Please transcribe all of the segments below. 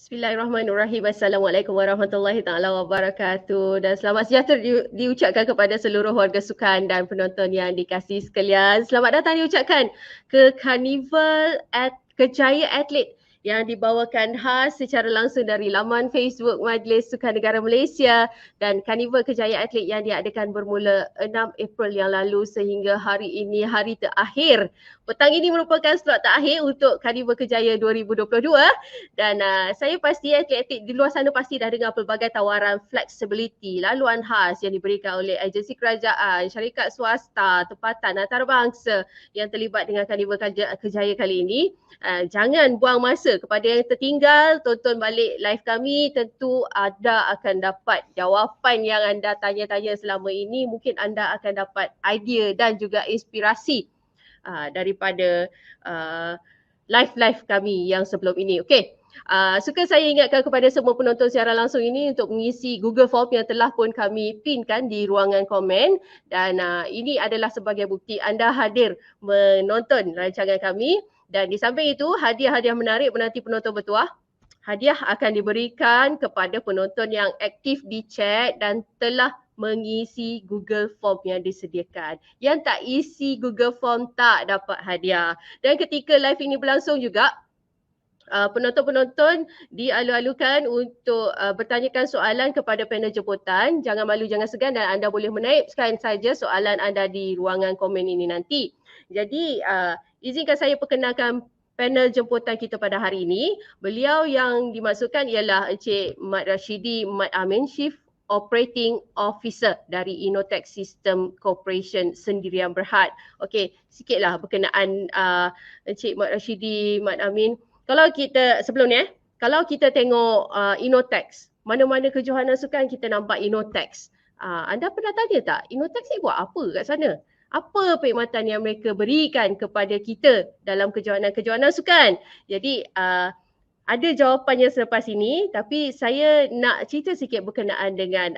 Bismillahirrahmanirrahim. Assalamualaikum warahmatullahi taala wabarakatuh dan selamat sejahtera diucapkan kepada seluruh warga sukan dan penonton yang dikasihi sekalian. Selamat datang diucapkan ke Karnival Kejaya Atlet yang dibawakan khas secara langsung dari laman Facebook Majlis Sukan Negara Malaysia dan Karnival Kejaya Atlet yang diadakan bermula 6 April yang lalu sehingga hari ini hari terakhir. Petang ini merupakan slot terakhir untuk Karnival Kejaya 2022 dan saya pasti atlet-atlet di luar sana pasti dah dengar pelbagai tawaran flexibility, laluan khas yang diberikan oleh agensi kerajaan, syarikat swasta, tempatan antarabangsa yang terlibat dengan Karnival Kejaya kali ini. Jangan buang masa. Kepada yang tertinggal, tonton balik live kami, tentu anda akan dapat jawapan yang anda tanya-tanya selama ini. Mungkin anda akan dapat idea dan juga inspirasi daripada live kami yang sebelum ini. Okey. Suka saya ingatkan kepada semua penonton siaran langsung ini untuk mengisi Google Form yang telah pun kami pinkan di ruangan komen dan ini adalah sebagai bukti anda hadir menonton rancangan kami. Dan di samping itu, hadiah-hadiah menarik menanti penonton bertuah. Hadiah akan diberikan kepada penonton yang aktif di chat dan telah mengisi Google Form yang disediakan. Yang tak isi Google Form tak dapat hadiah. Dan ketika live ini berlangsung juga, penonton-penonton dialu-alukan untuk bertanyakan soalan kepada panel jemputan. Jangan malu, jangan segan dan anda boleh menaipkan saja soalan anda di ruangan komen ini nanti. Jadi izinkan saya perkenalkan panel jemputan kita pada hari ini. Beliau yang dimaksudkan ialah Encik Mat Rashidi Mat Amin, Chief Operating Officer dari Innotech System Corporation Sendirian Berhad. Okey, sikitlah berkenaan Encik Mat Rashidi Mat Amin. Kalau kita sebelum ni kalau kita tengok Innotech, mana-mana kejohanan sukan kita nampak Innotech. Anda pernah tanya tak Innotech ni buat apa kat sana? Apa perkhidmatan yang mereka berikan kepada kita dalam kejohanan-kejohanan sukan? Jadi ada jawapannya selepas ini, tapi saya nak cerita sikit berkenaan dengan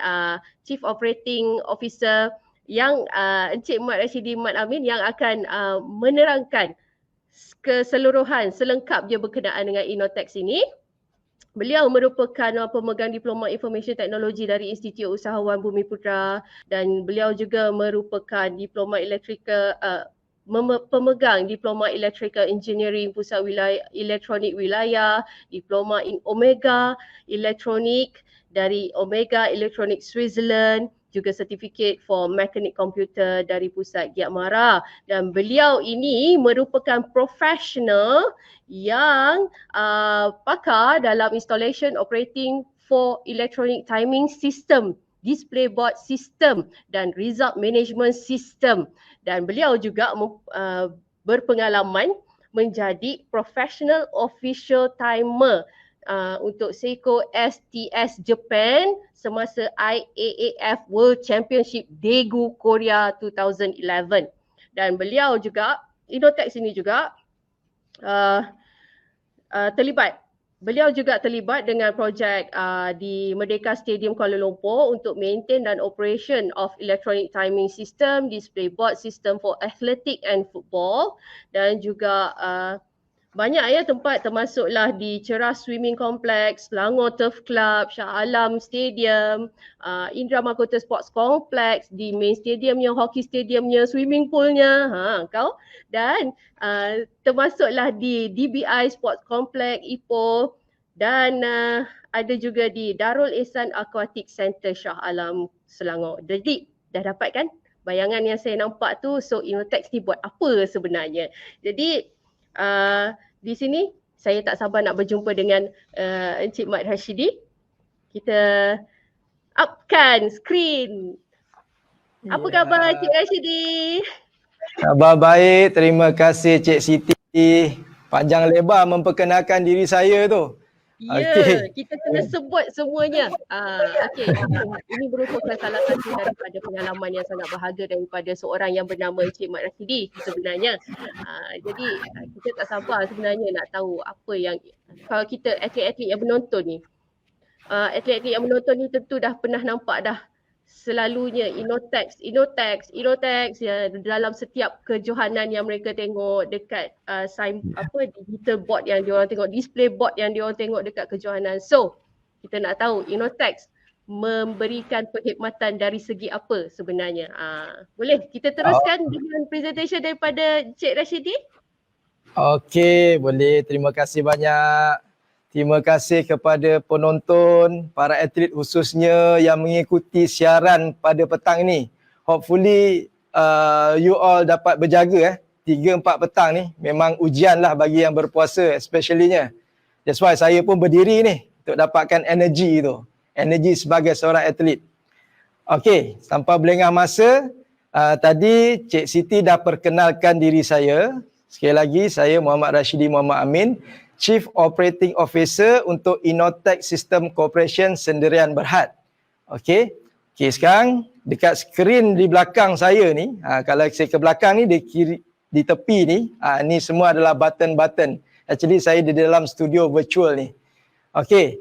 Chief Operating Officer yang Encik Mat Rashidi Mat Amin yang akan menerangkan keseluruhan selengkapnya berkenaan dengan Innotech ini. Beliau merupakan pemegang Diploma Information Technology dari Institut Usahawan Bumiputra dan beliau juga merupakan pemegang Diploma Electrical Engineering Pusat Elektronik Wilayah, Diploma in Omega Elektronik dari Omega Electronic Switzerland juga Certificate for Mechanic Computer dari Pusat Giat Mara, dan beliau ini merupakan profesional yang pakar dalam installation operating for electronic timing system, display board system dan result management system, dan beliau juga berpengalaman menjadi professional official timer untuk Seiko STS Japan semasa IAAF World Championship Daegu Korea 2011. Dan beliau juga, Inotex ini juga terlibat. Beliau juga terlibat dengan projek di Merdeka Stadium Kuala Lumpur untuk maintain dan operation of electronic timing system, display board system for athletic and football, dan juga banyak ya tempat, termasuklah di Cerah Swimming Complex, Selangor Turf Club, Shah Alam Stadium, Indra Mahkota Sports Complex, di main stadiumnya, hockey stadiumnya, swimming poolnya, dan termasuklah di DBI Sports Complex, Ipoh, dan ada juga di Darul Ihsan Aquatic Center Shah Alam Selangor. Jadi dah dapat kan bayangan yang saya nampak tu, so Inotex ni buat apa sebenarnya. Jadi di sini saya tak sabar nak berjumpa dengan Encik Mat Rashidi. Kita upkan skrin. Apa khabar Encik Rashidi? Khabar baik, terima kasih Cik Siti. Panjang lebar memperkenalkan diri saya tu. Ya, kita kena sebut semuanya. Okey, ini merupakan salah satu daripada pengalaman yang sangat berharga daripada seorang yang bernama Encik Mat Rashidi sebenarnya. Jadi kita tak sabar sebenarnya nak tahu apa yang, kalau kita atlet-atlet yang menonton ni, atlet-atlet yang menonton ni tentu dah pernah nampak dah selalunya Inotex ya, dalam setiap kejohanan yang mereka tengok dekat digital board yang diorang tengok, display board yang diorang tengok dekat kejohanan. So kita nak tahu Inotex memberikan perkhidmatan dari segi apa sebenarnya. Boleh kita teruskan dengan presentation daripada Cik Rashidi? Okey, boleh. Terima kasih banyak. Terima kasih kepada penonton, para atlet khususnya yang mengikuti siaran pada petang ini. Hopefully you all dapat berjaga 3-4 petang ni. Memang ujian lah bagi yang berpuasa especially-nya. That's why saya pun berdiri ni untuk dapatkan energi tu. Energi sebagai seorang atlet. Okey, tanpa berlengah masa, tadi Cik Siti dah perkenalkan diri saya. Sekali lagi, saya Muhammad Rashidi Muhammad Amin, Chief Operating Officer untuk Inotex System Corporation Sendirian Berhad. Okey, sekarang dekat skrin di belakang saya ni, kalau saya ke belakang ni, di tepi ni, ni semua adalah button-button. Actually saya di dalam studio virtual ni. Okey,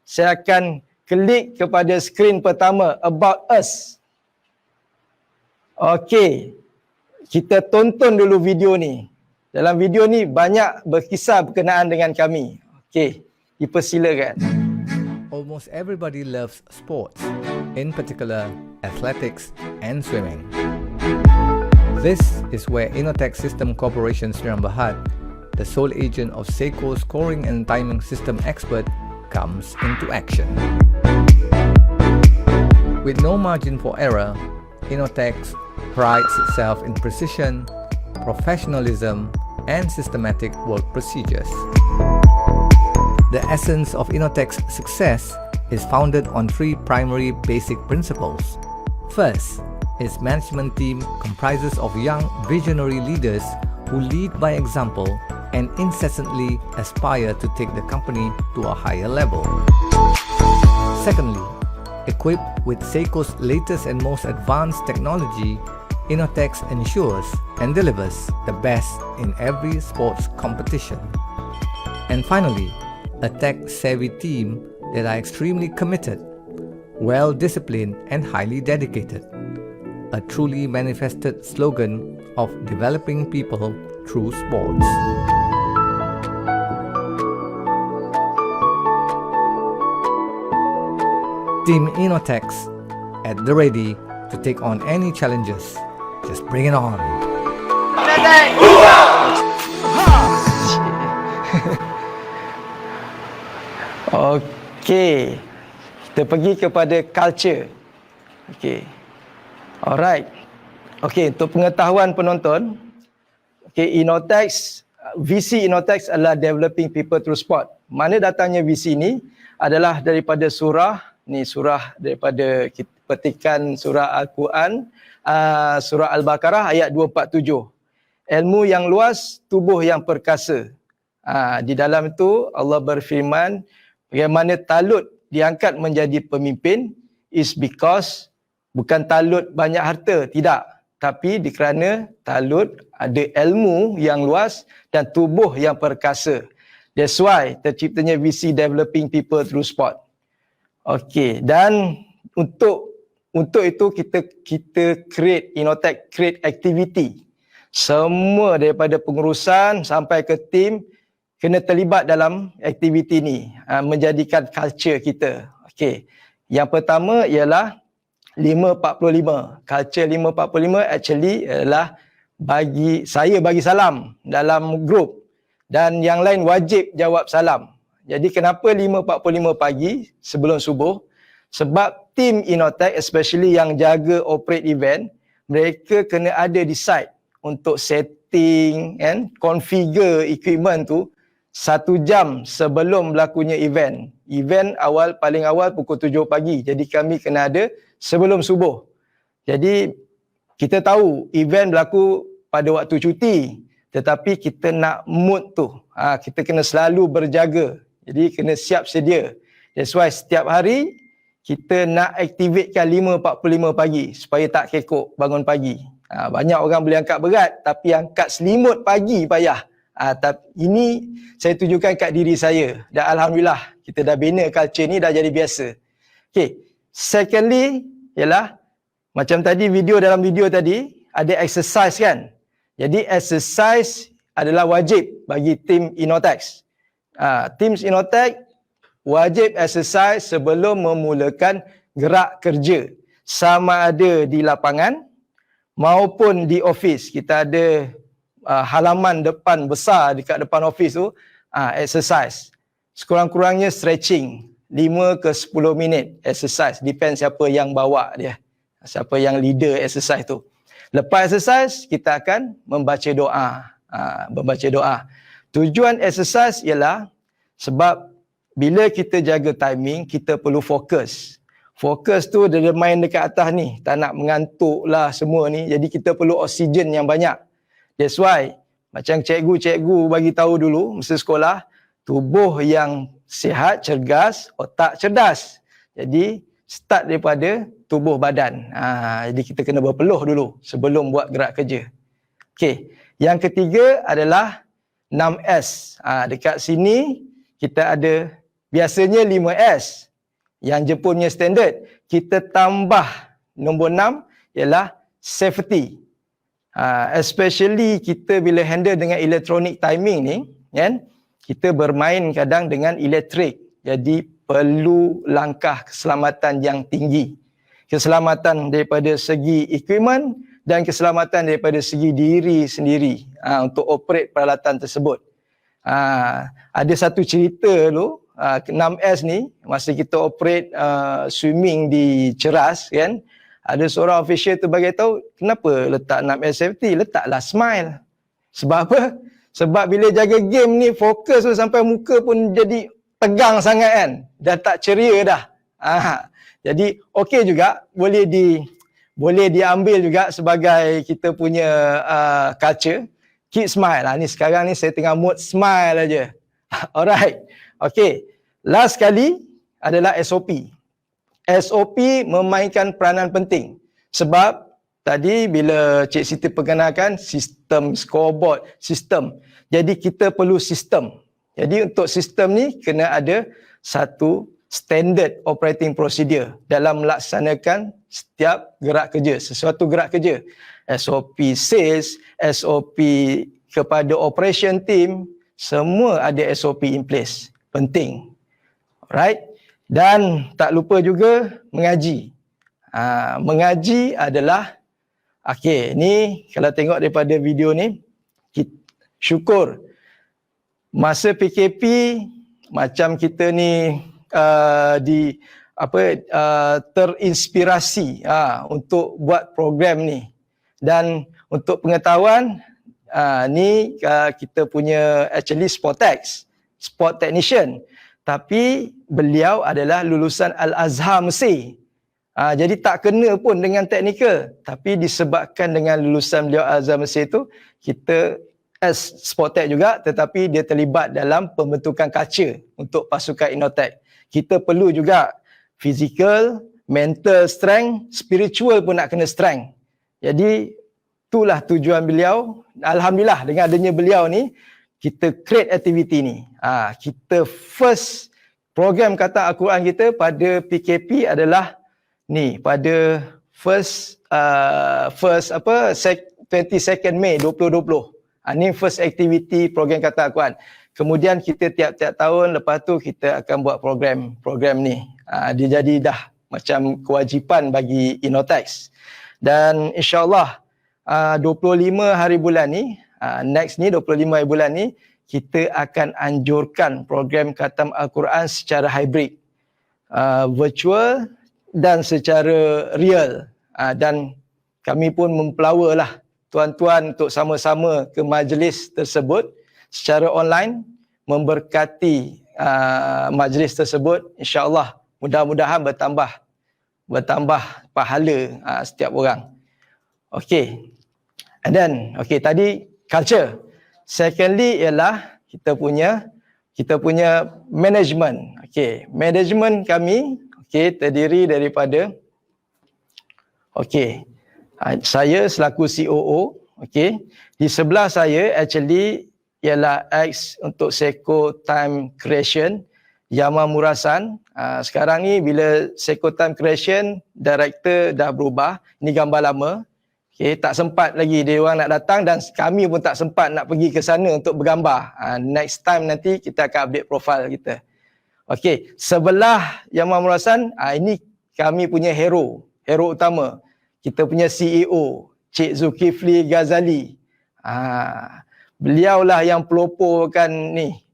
saya akan klik kepada skrin pertama, About Us. Okey, kita tonton dulu video ni. Dalam video ni banyak berkisah berkenaan dengan kami. Okey, dipersilakan. Almost everybody loves sports, in particular athletics and swimming. This is where Inotex System Corporation Sdn Bhd, the sole agent of Seiko scoring and timing system expert, comes into action. With no margin for error, Inotex prides itself in precision, professionalism, and systematic work procedures. The essence of Inotex success is founded on 3 primary basic principles. First, its management team comprises of young visionary leaders who lead by example and incessantly aspire to take the company to a higher level. Secondly, equipped with Seiko's latest and most advanced technology, Inotex ensures and delivers the best in every sports competition. And finally, a tech-savvy team that are extremely committed, well-disciplined and highly dedicated. A truly manifested slogan of developing people through sports. Team Inotex at the ready to take on any challenges. Just bring it on. Okey, kita pergi kepada culture. Okey. Alright. Okey, untuk pengetahuan penonton, okey, Innotex, visi Innotex adalah developing people through sport. Mana datangnya visi ini adalah daripada surah, ni surah daripada kita petikan surah Al-Quran, surah Al-Baqarah ayat 247. Ilmu yang luas, tubuh yang perkasa. Di dalam itu Allah berfirman bagaimana Talut diangkat menjadi pemimpin is because bukan Talut banyak harta, tidak. Tapi kerana Talut ada ilmu yang luas dan tubuh yang perkasa. That's why terciptanya visi developing people through sport. Okey, dan untuk itu kita create Innotex, create activity. Semua daripada pengurusan sampai ke tim kena terlibat dalam aktiviti ni, menjadikan culture kita. Okey. Yang pertama ialah 545. Culture 545 actually adalah bagi salam dalam grup dan yang lain wajib jawab salam. Jadi kenapa 5.45 pagi sebelum subuh? Sebab tim Innotex especially yang jaga operate event, mereka kena ada di site untuk setting and configure equipment tu 1 jam sebelum berlakunya event. Event paling awal pukul 7 pagi. Jadi kami kena ada sebelum subuh. Jadi kita tahu event berlaku pada waktu cuti. Tetapi kita nak mood tu. Kita kena selalu berjaga. Jadi kena siap sedia. That's why setiap hari kita nak aktifkan 5.45 pagi supaya tak kekok bangun pagi. Banyak orang boleh angkat berat tapi angkat selimut pagi payah. Tapi ini saya tunjukkan kat diri saya. Dan Alhamdulillah kita dah bina culture ni dah jadi biasa. Okay. Secondly ialah macam tadi dalam video tadi ada exercise kan. Jadi exercise adalah wajib bagi tim Innotex. Tim Innotex wajib exercise sebelum memulakan gerak kerja. Sama ada di lapangan maupun di office. Kita ada halaman depan besar dekat depan office tu, exercise. Sekurang-kurangnya stretching 5 ke 10 minit exercise, depend siapa yang bawa dia, siapa yang leader exercise tu. Lepas exercise kita akan membaca doa. Tujuan exercise ialah sebab bila kita jaga timing kita perlu fokus. Fokus tu dia main dekat atas ni, tak nak mengantuk lah semua ni, jadi kita perlu oksigen yang banyak. That's why macam cikgu-cikgu bagi tahu dulu masa sekolah, tubuh yang sihat, cergas, otak cerdas. Jadi start daripada tubuh badan. Jadi kita kena berpeluh dulu sebelum buat gerak kerja. Okey, yang ketiga adalah 6S. Dekat sini kita ada biasanya 5S. Yang Jepunnya standard, kita tambah nombor 6 ialah safety. Especially kita bila handle dengan electronic timing ni, kan? Kita bermain kadang dengan elektrik. Jadi perlu langkah keselamatan yang tinggi. Keselamatan daripada segi equipment dan keselamatan daripada segi diri sendiri untuk operate peralatan tersebut. Ada satu cerita dulu, 6S ni, masa kita operate swimming di Ceras kan, ada seorang official tu bagi tahu, kenapa letak 6S safety? Letaklah smile. Sebab apa? Sebab bila jaga game ni fokus tu sampai muka pun jadi tegang sangat kan. Dah tak ceria dah. Jadi okey juga, boleh diambil juga sebagai kita punya culture. Keep smile. Ni sekarang ni saya tengah mood smile aja. Alright. Okey. Last kali adalah SOP. SOP memainkan peranan penting. Sebab tadi bila Cik Siti perkenalkan sistem scoreboard, sistem. Jadi kita perlu sistem. Jadi untuk sistem ni kena ada satu standard operating procedure dalam melaksanakan setiap gerak kerja, sesuatu gerak kerja. SOP sales, SOP kepada operation team, semua ada SOP in place. Penting. Alright. Dan tak lupa juga mengaji. Mengaji adalah, okey, ni kalau tengok daripada video ni, syukur. Masa PKP, macam kita ni terinspirasi untuk buat program ni. Dan untuk pengetahuan, ni kita punya actually Sportex, sport technician. Tapi beliau adalah lulusan Al-Azhar Mesir. Jadi tak kena pun dengan teknikal. Tapi disebabkan dengan lulusan beliau Al-Azhar Mesir tu, kita as Sportex juga, tetapi dia terlibat dalam pembentukan culture untuk pasukan Innotech. Kita perlu juga physical, mental strength, spiritual pun nak kena strength. Jadi itulah tujuan beliau. Alhamdulillah dengan adanya beliau ni, kita create activity ni. Kita first program khatam Al-Quran kita pada PKP adalah ni, pada 22nd Mei 2020. Ni first activity program khatam Al-Quran. Kemudian kita tiap-tiap tahun lepas tu kita akan buat program ni. Dia jadi dah macam kewajipan bagi Innotech. Dan insyaAllah 25 hari bulan ni, next ni 25 hari bulan ni, kita akan anjurkan program khatam Al-Quran secara hybrid, virtual dan secara real. Dan kami pun mempower lah tuan-tuan untuk sama-sama ke majlis tersebut secara online, memberkati majlis tersebut. InsyaAllah mudah-mudahan bertambah pahala setiap orang. Okay. And then, tadi culture. Secondly ialah kita punya management. Management kami terdiri daripada saya selaku COO. Di sebelah saya actually ialah ex untuk Seiko Time Creation, Yaman Murasan. Sekarang ni bila Seiko Time Creation director dah berubah, ini gambar lama. Tak sempat lagi dia orang nak datang dan kami pun tak sempat nak pergi ke sana untuk bergambar. Next time nanti kita akan update profile kita. Sebelah Yaman Murasan, ini kami punya hero utama. Kita punya CEO, Cik Zulkifli Ghazali. Beliau lah yang peloporkan ni,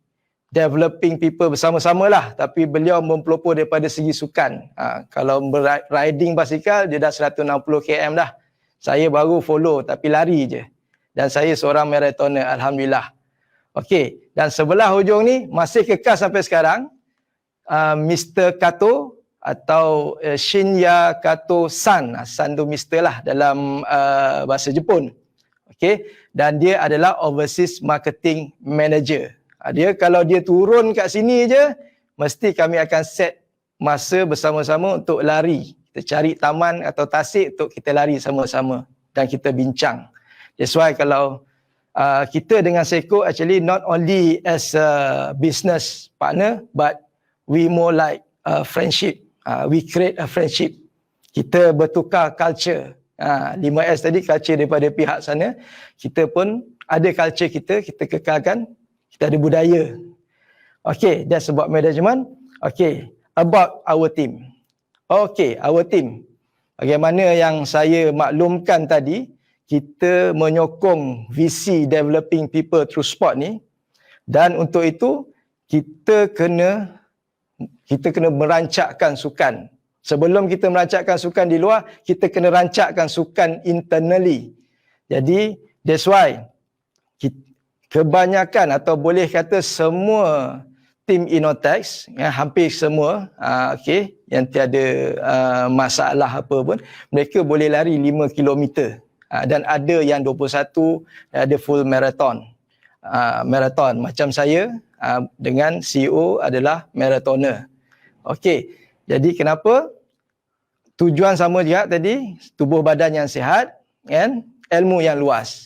developing people bersama-sama lah. Tapi beliau mempelopor daripada segi sukan. Kalau riding basikal, dia dah 160 km dah. Saya baru follow tapi lari je. Dan saya seorang marathoner, Alhamdulillah. Dan sebelah hujung ni, masih kekal sampai sekarang, Mr. Kato atau Shinya Kato San. San tu Mr. lah dalam bahasa Jepun. Dan dia adalah Overseas Marketing Manager. Dia kalau dia turun kat sini je, mesti kami akan set masa bersama-sama untuk lari. Kita cari taman atau tasik untuk kita lari sama-sama dan kita bincang. That's why kalau kita dengan Seiko actually not only as a business partner, but we more like a friendship. We create a friendship. Kita bertukar culture. 5S tadi culture daripada pihak sana. Kita pun ada culture kita kekalkan. Kita ada budaya. That's about management. About our team. Our team. Bagaimana yang saya maklumkan tadi, kita menyokong visi developing people through sport ni. Dan untuk itu, kita kena merancakkan sukan. Sebelum kita merancakkan sukan di luar, kita kena rancakkan sukan internally. Jadi, that's why kebanyakan atau boleh kata semua tim Innotech, hampir semua, yang tiada masalah apa pun, mereka boleh lari 5 km. Dan ada yang 21, ada full marathon. Macam saya dengan CEO adalah marathoner. Jadi kenapa? Tujuan sama juga tadi, tubuh badan yang sihat and ilmu yang luas.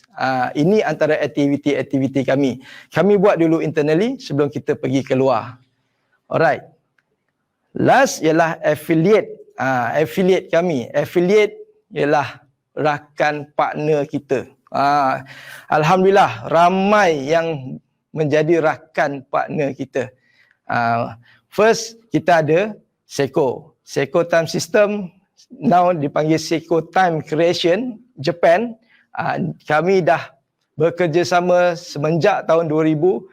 Ini antara aktiviti-aktiviti kami. Kami buat dulu internally sebelum kita pergi keluar. Alright. Last ialah affiliate. Affiliate kami. Affiliate ialah rakan partner kita. Alhamdulillah ramai yang menjadi rakan partner kita. First kita ada Seiko. Seiko Time System, now dipanggil Seiko Time Creation, Japan. Kami dah bekerjasama semenjak tahun 2010.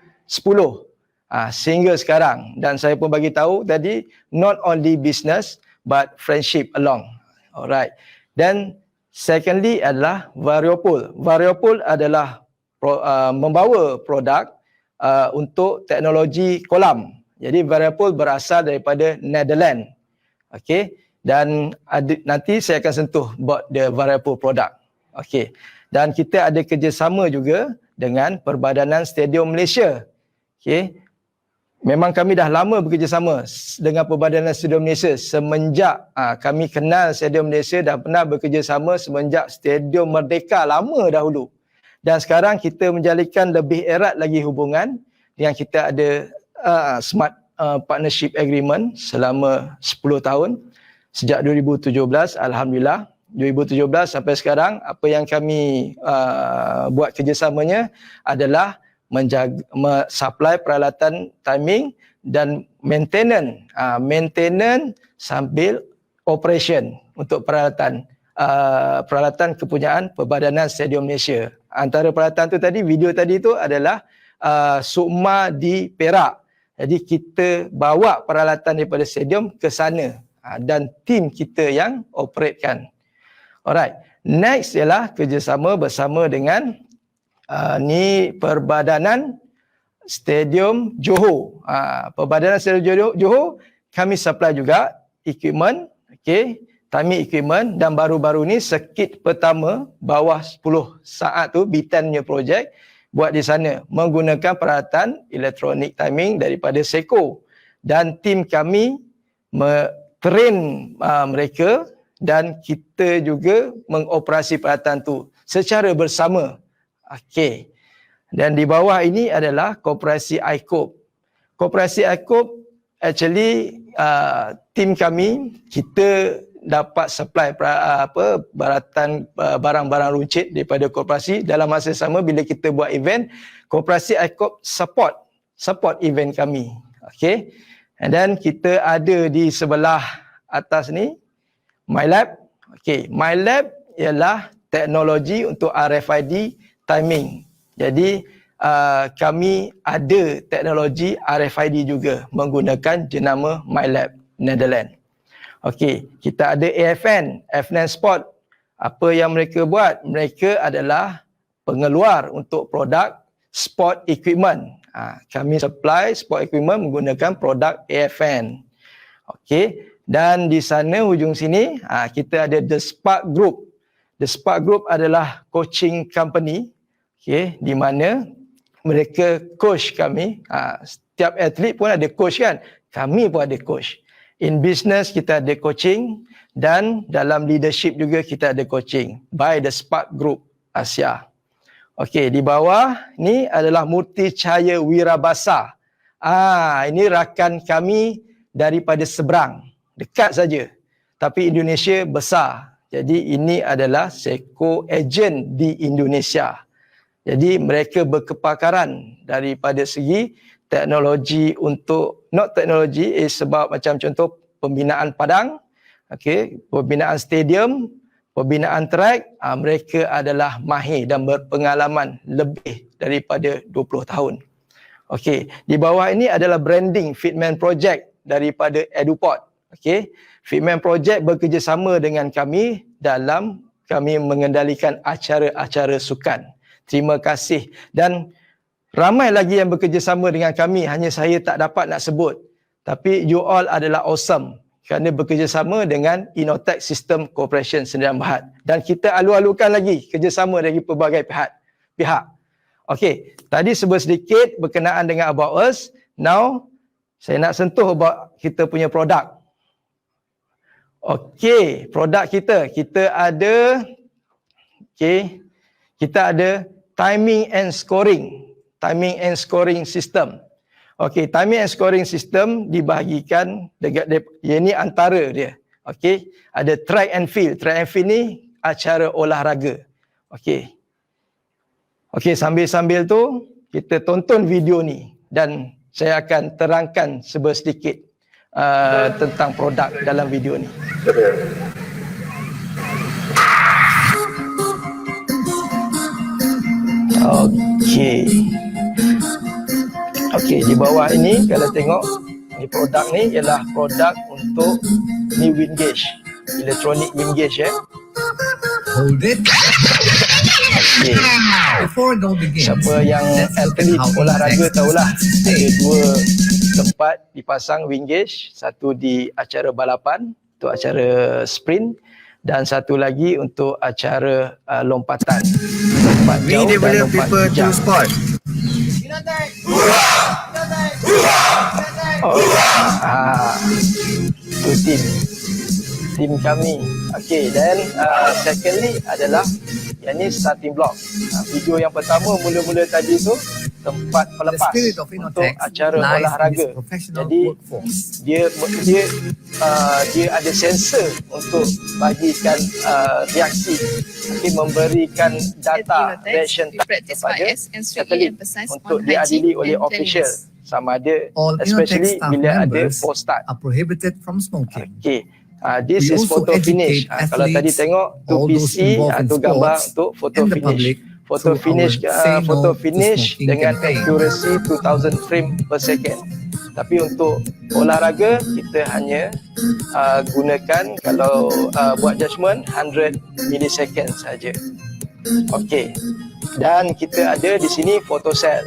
Sehingga sekarang, dan saya pun bagi tahu tadi, not only business but friendship along. Alright. Dan secondly adalah Variopool. Variopool adalah membawa produk untuk teknologi kolam. Jadi Variopool berasal daripada Netherlands. Okey, dan nanti saya akan sentuh about the Variopool product. Okey. Dan kita ada kerjasama juga dengan Perbadanan Stadium Malaysia. Okey. Memang kami dah lama bekerjasama dengan Perbadanan Stadium Malaysia semenjak kami kenal Stadium Malaysia, dah pernah bekerjasama semenjak Stadium Merdeka lama dahulu. Dan sekarang kita menjalinkan lebih erat lagi hubungan yang kita ada smart partnership agreement selama 10 tahun sejak 2017. Alhamdulillah 2017 sampai sekarang apa yang kami buat kerjasamanya adalah supply peralatan timing dan maintenance sambil operation untuk peralatan kepunyaan Perbadanan Stadium Malaysia. Antara peralatan tu tadi, video tadi tu adalah Sukma di Perak. Jadi kita bawa peralatan daripada stadium ke sana dan tim kita yang operatekan. Alright. Next ialah kerjasama bersama dengan ni Perbadanan Stadium Johor. Perbadanan Stadium Johor kami supply juga equipment, okey, timing equipment, dan baru-baru ni sekit pertama bawah 10 saat tu B10 punya projek buat di sana menggunakan peralatan elektronik timing daripada Seiko, dan tim kami train mereka dan kita juga mengoperasi peralatan tu secara bersama. Okey. Dan di bawah ini adalah Koperasi iCope. Koperasi iCope actually tim kami, kita dapat supply barang-barang runcit daripada koperasi. Dalam masa sama bila kita buat event, Koperasi iCope support event kami. Okey. And then kita ada di sebelah atas ni MyLab. Okey, MyLab ialah teknologi untuk RFID timing. Jadi kami ada teknologi RFID juga menggunakan jenama MyLab Netherlands. Okey, kita ada AFN, Fnan Sport. Apa yang mereka buat? Mereka adalah pengeluar untuk produk sport equipment. Kami supply sport equipment menggunakan produk AFN. Okey, dan di sana hujung sini kita ada The Spark Group. The Spark Group adalah coaching company, okey, di mana mereka coach kami. Setiap atlet pun ada coach kan? Kami pun ada coach. In business kita ada coaching, dan dalam leadership juga kita ada coaching by The Spark Group Asia. Okey, di bawah ni adalah Murti Cahaya Wirabasa. Ini rakan kami daripada seberang, dekat saja. Tapi Indonesia besar. Jadi ini adalah Seiko agent di Indonesia. Jadi mereka berkepakaran daripada segi teknologi untuk, not teknologi is sebab macam contoh pembinaan padang, okey, pembinaan stadium, pembinaan track, mereka adalah mahir dan berpengalaman lebih daripada 20 tahun. Okey, di bawah ini adalah branding Fitman Project daripada Eduport. Okey, Fitman Project bekerjasama dengan kami dalam kami mengendalikan acara-acara sukan. Terima kasih. Dan ramai lagi yang bekerjasama dengan kami, hanya saya tak dapat nak sebut. Tapi you all adalah awesome kerana bekerjasama dengan Innotech System Corporation Sdn Bhd. Dan kita alu-alukan lagi kerjasama dari pelbagai pihak. Okey, tadi sebut sedikit berkenaan dengan About Us. Now, saya nak sentuh about kita punya produk. Okey, produk kita ada, okey, kita ada timing and scoring system. Okey, timing and scoring system dibahagikan ini antara dia. Okey, ada track and field. Track and field ni acara olahraga. Okey. Okey, sambil-sambil tu kita tonton video ni dan saya akan terangkan sedikit tentang produk dalam video ni. Okey, di bawah ini kalau tengok ni produk ni ialah produk untuk ni wind gauge, electronic wind gauge Hold it. Okey. Before it all begins, Siapa yang let's look at atlet how olahraga Innotex tahulah conducts ada today. dua tempat dipasang wind gauge, satu di acara balapan untuk acara sprint dan satu lagi untuk acara lompatan. Lompat We jauh dan develop lompat people to jauh. sport. Itu tim kami. Okey, dan secondly adalah yang ni starting block. Video yang pertama mula-mula tadi tu tempat The pelepas spirit of untuk Innotex acara lies in olahraga. its professional Jadi workforce. dia ada sensor untuk bagikan reaksi, memberikan data reaction kepada satelit untuk diadili oleh official sama ada All Innotex especially staff bila ada members post start. are prohibited from smoking. Okey. This We is also photo finish. educate Kalau tadi athletes, tengok tu all those PC involved in atau gambar sports, untuk photo and the finish. public Photo through finish our Say No photo to finish Smoking dengan campaign. accuracy 2000 frame per second. Tapi untuk olahraga kita hanya gunakan kalau buat judgement 100 millisecond saja. Okey. Dan kita ada di sini photo cell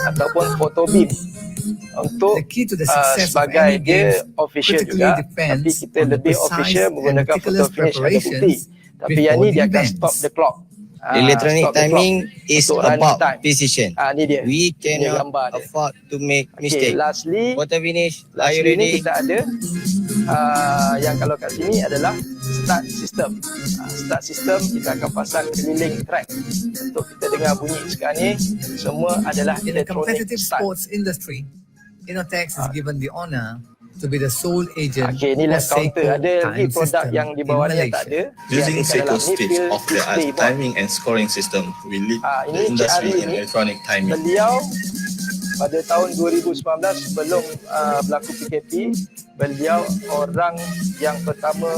ataupun photo beam untuk The key to the success of sebagai any dia games official critically juga, depends tapi kita on the lebih precise official and menggunakan photo meticulous finish ada bukti. preparations Tapi yang ni before dia the akan events. stop the clock. Electronic Stop the timing clock is untuk running about time. precision. Ni dia. We Ni cannot gambar dia. afford to make Okay, mistake. lastly Photo finish, are you ni ready? kita ada yang kalau kat sini adalah start system. Start system kita akan pasang keliling track untuk kita dengar bunyi sekarang ni semua adalah In the electronic competitive start. sports industry, Innotex is given the honor to be the sole agent Okey, ni for lab counter. Seiko Ada lagi time produk system yang di in bawah ni yang tak Malaysia. ada. Dia Using ada kat Seiko dalam ni state field of the display board. timing and scoring system, we lead Ini the industry Cik Ari in ni, electronic timing. Beliau pada tahun 2019 sebelum berlaku PKP, beliau orang yang pertama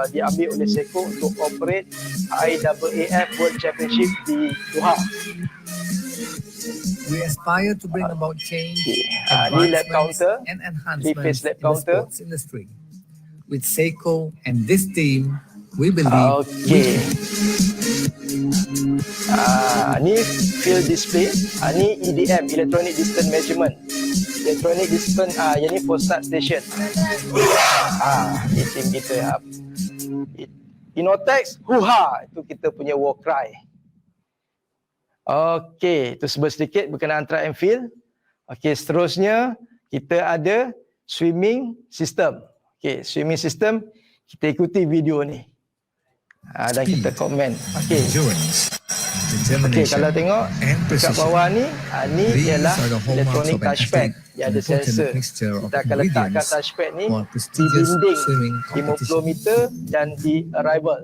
diambil oleh Seiko untuk operate IAAF World Championship di Doha. We aspire to bring about change, Ni lab advancements, counter, and three-phase enhancements lab in the counter. sports industry. With Seiko and this team, we believe Okey. Ni field display. Ni EDM, Electronic Distance Measurement. Electronic Distance, yang ni for start station. Ni team kita. Innotex, huha, itu kita punya war cry. Okey, itu sedikit berkenaan track and field. Okey, seterusnya kita ada swimming system. Okey, swimming system, kita ikuti video ni. Dan kita komen. Okey. endurance, Okey, determination, kalau tengok and dekat precision. bawah ni, ni These ialah are the hallmarks electronic of an touchpad. athlete, Dia ada an important sensor. mixture of Kita akan letakkan ingredients touchpad ni for di prestigious dinding swimming 50 competition. meter dan di arrival.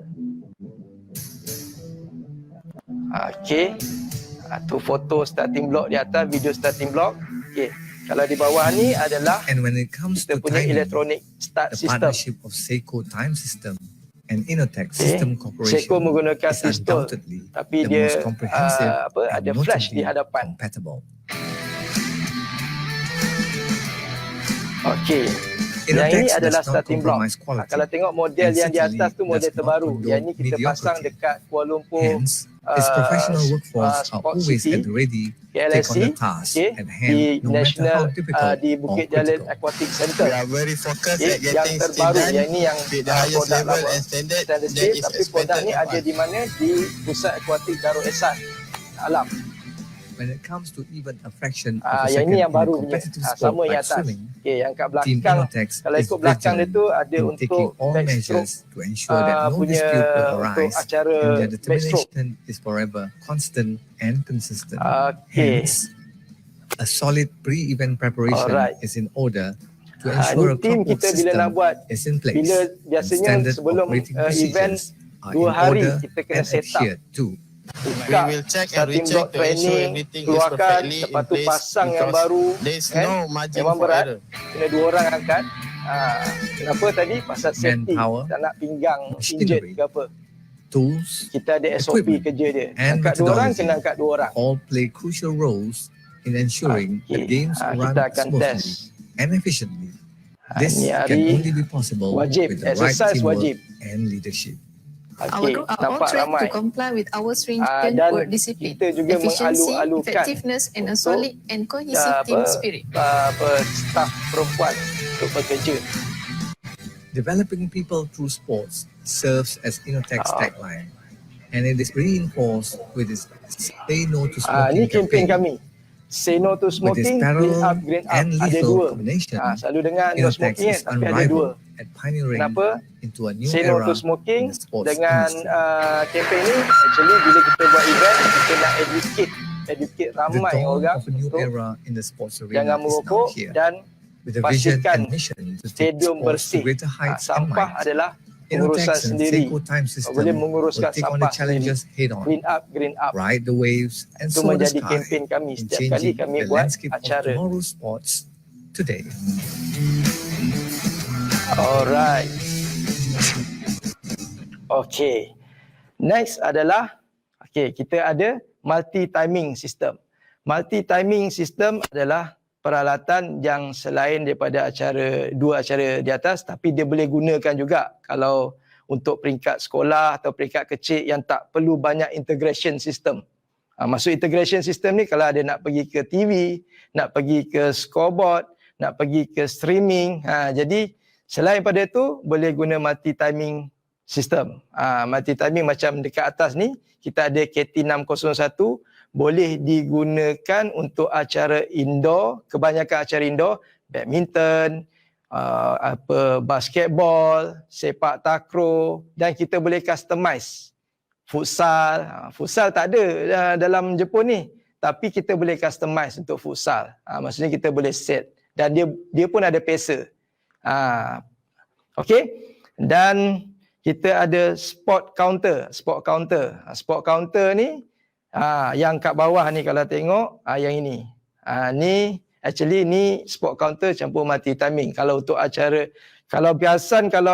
Okey. Tu foto starting block di atas, video starting block. Okey. Kalau di bawah ni adalah And when it comes kita to punya timing, electronic start the system. partnership of Seiko Time System and Innotex Okay. System Corporation Seiko menggunakan is pistol, undoubtedly tapi the dia most comprehensive and ada flash di notably hadapan. compatible. Okey. Yang Innotex ini does adalah not starting block. compromise quality, Kalau tengok model and yang di atas tu certainly model does not terbaru. condone Yang ni kita mediocrity. pasang dekat Kuala Lumpur. Hence, its professional workforce are Sport always City, at the ready to take on KLSC, the task at hand, di no matter National how difficult di or Bukit Jalil critical. Aquatic Center. We are very focused at Yang getting terbaru, things yang done ini yang with the highest produk level lama. and standard Standard that safe, is tapi produk expected ni of ada us. di mana? Di Pusat Akuatik Darul Ehsan Alam. When it comes to even a fraction of Yang a second ini yang in a baru punya. competitive Sama sport yang like atas. swimming, Okey, yang kat Team belakang. Innotex Kalau is ikut belakang dia vigilant tu ada in untuk taking all backstroke. measures to ensure that no punya dispute will untuk arise acara and their backstroke. determination is forever constant and consistent. Okey. Hence, a solid pre-event preparation Alright. is in order to Ni ensure a tim clockwork kita bila nak system buat, is in place. bila and biasanya standard sebelum operating event procedures are 2 in hari order kita kena and set up. adhered to. We Buka will check and starting recheck block to ensure training, everything is keluarkan, perfectly lepas in tu place pasang yang because baru. there is kan? no margin Memang for berat. error. Kena 2 orang angkat. Kenapa tadi? Pasal safety. Manpower, Tak nak pinggang machinery, injured ke apa. Tools, Kita ada SOP equipment, kerja dia. and Angkat 2 orang, methodology kena angkat 2 orang. all play crucial roles in ensuring that games run kita akan smoothly test. and efficiently. This Ni can hari only be possible wajib, with the right exercise teamwork wajib. and leadership. Our Okey, group are all nampak trained ramai. to comply with our stringent Dan work discipline, kita juga efficiency, mengalu-alukan effectiveness and a untuk, solid and cohesive team spirit. Staf perempuan untuk bekerja. Developing people through sports serves as Innotech's tagline, and it is reinforced with its Say No to Smoking Ni kempen campaign. kami. Say No to With its Smoking, parallel green up. and Ada lethal dua. combination, Selalu dengar no Innotex smoking is tapi ada dua. unrivaled at pioneering Kenapa? into a new Say No era to Smoking in the sports dengan industry. kempen ni, actually bila kita buat event, kita nak educate The ramai dawn orang of a new untuk era in the sports arena jangan is now merokok here, dan with a vision pastikan and mission to take stadium sports to bersih. greater heights and Sampah minds. adalah pengurusan Innotex and sendiri. Seiko Time System Boleh will menguruskan take on sampah the challenges head on, green up. ride the waves and Itu soar the menjadi sky kempen kami in setiap kali changing kami the buat landscape of acara. tomorrow's sports today. Alright. Okay. Next adalah, kita ada multi-timing system. Multi-timing system adalah peralatan yang selain daripada dua acara di atas, tapi dia boleh gunakan juga kalau untuk peringkat sekolah atau peringkat kecil yang tak perlu banyak integration system. Maksud integration system ni kalau ada nak pergi ke TV, nak pergi ke scoreboard, nak pergi ke streaming. Jadi selain pada itu boleh guna multi-timing system. Multi-timing macam dekat atas ni, kita ada KT601, boleh digunakan untuk acara indoor, kebanyakan acara indoor, badminton, basketball, sepak takraw, dan kita boleh customize. Futsal, futsal tak ada dalam Jepun ni, tapi kita boleh customize untuk futsal. Maksudnya kita boleh set dan dia pun ada pesa. Okey. Dan kita ada sport counter. Sport counter ni yang kat bawah ni kalau tengok, yang ini. Ni actually ni sport counter campur multi-timing. Kalau untuk acara, kalau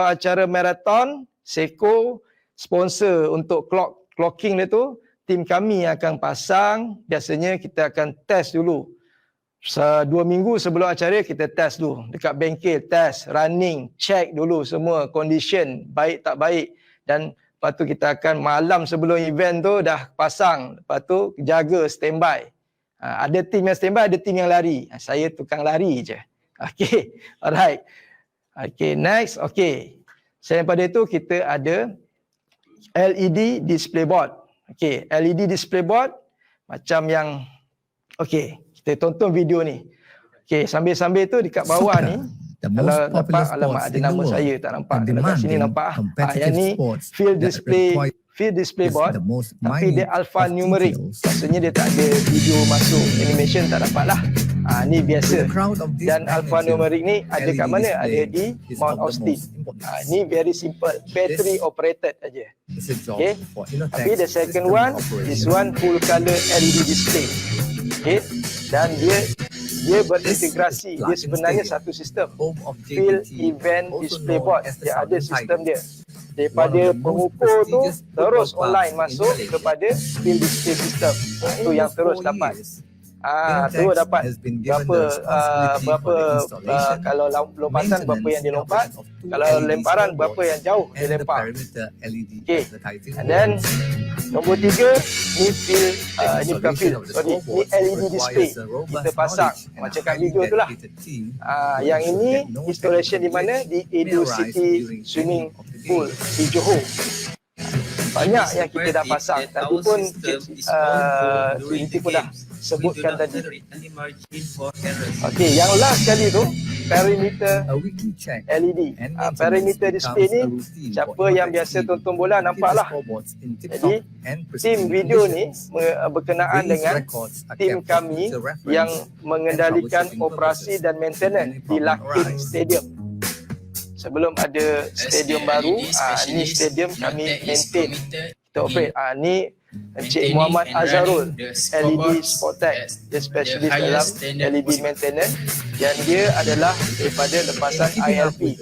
acara marathon, Seiko sponsor untuk clocking dia tu, tim kami akan pasang. Biasanya kita akan test dulu. 2 minggu sebelum acara kita test dulu. Dekat bengkel test, running, check dulu semua condition, baik tak baik. Dan lepas tu kita akan malam sebelum event tu dah pasang. Lepas tu jaga standby. Ada tim yang standby, ada tim yang lari. Saya tukang lari je. Okay, alright. Okay, next. Okay. Selain daripada itu kita ada LED display board. Okay, LED display board macam yang, okay, kita tonton video ni. Okay, sambil-sambil tu dekat bawah ni, kalau nampak, alamak ada nama saya tak nampak. Dekat sini nampak. Yang ni field display board, tapi dia alphanumeric. Maksudnya dia tak ada video masuk, animation tak dapat lah. Ni biasa. Dan alphanumeric ni ada kat mana? Ada di Mount Austin. Ni very simple, battery operated aja. Okay. Tapi the second one, this one full color LED display. Okay. Dan dia berintegrasi. Dia sebenarnya satu sistem. Field event display board. Dia ada sistem dia. Daripada pengukur tu terus online masuk kepada field display system. Itu yang terus dapat. Tu dapat berapa kalau lompatan berapa yang dilompat, kalau lemparan berapa yang jauh dia lempar. Okay. And then nombor 3 ni field, ni bukan field, sorry, ni LED display kita pasang macam kat video tu lah. Yang ini installation di mana? Di Edo City Swimming Pool di Johor. Banyak yang kita dah pasang. Tadi pun Inti pun dah sebutkan tadi. Okey, yang last kali tu perimeter LED. Perimeter display ni siapa yang biasa tonton bola nampaklah. Jadi tim video ni berkenaan dengan tim kami yang mengendalikan operasi dan maintenance di Lakin Stadium. Sebelum ada stadium baru, ni stadium kami maintain. Kita operate. Ni Encik Muhammad Azharul, LED Sportec. Dia specialist dalam LED maintenance dan dia adalah daripada lepasan ILP.